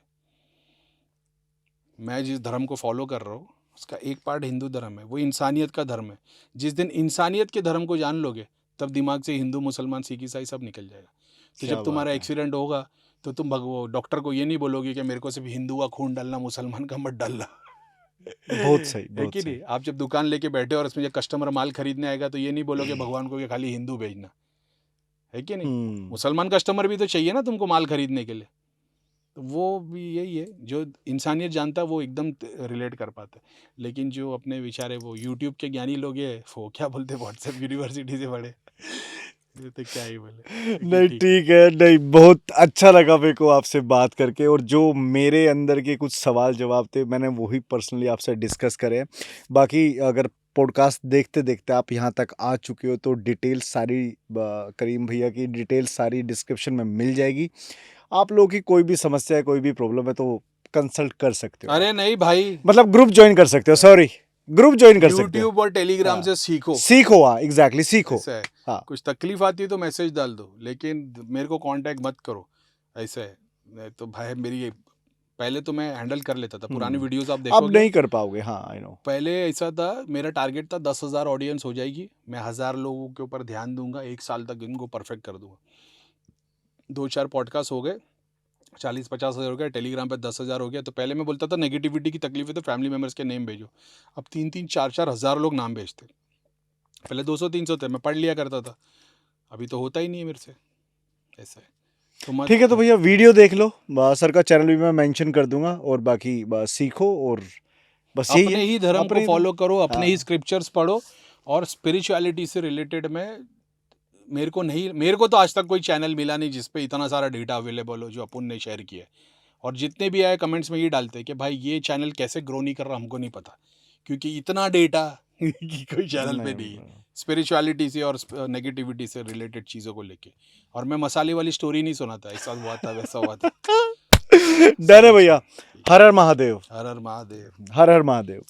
मैं जिस धर्म को फॉलो कर रहा हूँ उसका एक पार्ट हिंदू धर्म है, वो इंसानियत का धर्म है। जिस दिन इंसानियत के धर्म को जान लोगे, तब दिमाग से हिंदू मुसलमान सिख ईसाई सब निकल जाएगा। तो जब तुम्हारा एक्सीडेंट होगा तो तुम डॉक्टर को ये नहीं बोलोगे कि मेरे को सिर्फ हिंदू का खून डालना, मुसलमान का मत डालना। बहुत सही, है कि नहीं? आप जब दुकान लेके बैठे और उसमें जब कस्टमर माल खरीदने आएगा, तो ये नहीं बोलोगे भगवान को कि खाली हिंदू भेजना, है कि नहीं? मुसलमान कस्टमर भी तो चाहिए ना तुमको माल खरीदने के लिए। तो वो भी यही है, जो इंसानियत जानता है वो एकदम रिलेट कर पाता है। लेकिन जो अपने बेचारे वो यूट्यूब के ज्ञानी लोग हैं, वो क्या बोलते, व्हाट्सएप यूनिवर्सिटी से पढ़े, तो क्या ही बोले। नहीं ठीक है, नहीं बहुत अच्छा लगा मेरे को आपसे बात करके, और जो मेरे अंदर के कुछ सवाल जवाब थे मैंने वही पर्सनली आपसे डिस्कस करे। बाकी अगर पॉडकास्ट देखते देखते आप यहाँ तक आ चुके हो तो डिटेल सारी करीम भैया की डिटेल सारी डिस्क्रिप्शन में मिल जाएगी। आप लोगों की कोई भी समस्या है, कोई भी प्रॉब्लम है तो कंसल्ट कर सकते हो। अरे नहीं भाई, मतलब ग्रुप ज्वाइन कर सकते हो, सॉरी ग्रुप ज्वाइन कर सकते हो, यूट्यूब और टेलीग्राम से सीखो। हाँ एग्जैक्टली सीखो। हाँ, कुछ तकलीफ आती है तो मैसेज डाल दो, लेकिन मेरे को कांटेक्ट मत करो। ऐसा है तो भाई, मेरी पहले तो मैं हैंडल कर लेता था, पुरानी वीडियोस आप देखोगे, अब नहीं कर पाओगे। हाँ आई नो। पहले ऐसा था, मेरा टारगेट था 10,000 ऑडियंस हो जाएगी, मैं 1000 लोगों के ऊपर ध्यान दूंगा, 1 साल तक इनको परफेक्ट कर दूंगा। 2-4 पॉडकास्ट हो गए, 40-50 हज़ार हो गया, टेलीग्राम पे 10,000 हो गया। तो पहले मैं बोलता था नेगेटिविटी की तकलीफ है तो फैमिली मेम्बर्स के नेम भेजो। अब 3-3, 4-4 हज़ार लोग नाम भेजते। पहले 200-300 थे, मैं पढ़ लिया करता था, अभी तो होता ही नहीं है मेरे से। ऐसा है तो ठीक है, तो भैया वीडियो देख लो, सर का चैनल भी मैं मेंशन कर दूंगा, और बाकी सीखो, और बस यही अपने है, ही धर्म को फॉलो करो, अपने ही स्क्रिप्चर्स पढ़ो, और स्पिरिचुअलिटी से रिलेटेड में मेरे को तो आज तक कोई चैनल मिला नहीं जिसपे इतना सारा डेटा अवेलेबल हो जो अपन ने शेयर किया है। और जितने भी आए कमेंट्स में ये डालते हैं कि भाई ये चैनल कैसे ग्रो नहीं कर रहा, हमको नहीं पता, क्योंकि इतना डेटा कोई चैनल पे नहीं है स्पिरिचुअलिटी से और नेगेटिविटी से रिलेटेड चीज़ों को लेके। और मैं मसाले वाली स्टोरी नहीं सुनाता, ऐसा हुआ था वैसा हुआ था। डर है भैया। हर हर महादेव, हर हर महादेव, हर हर महादेव।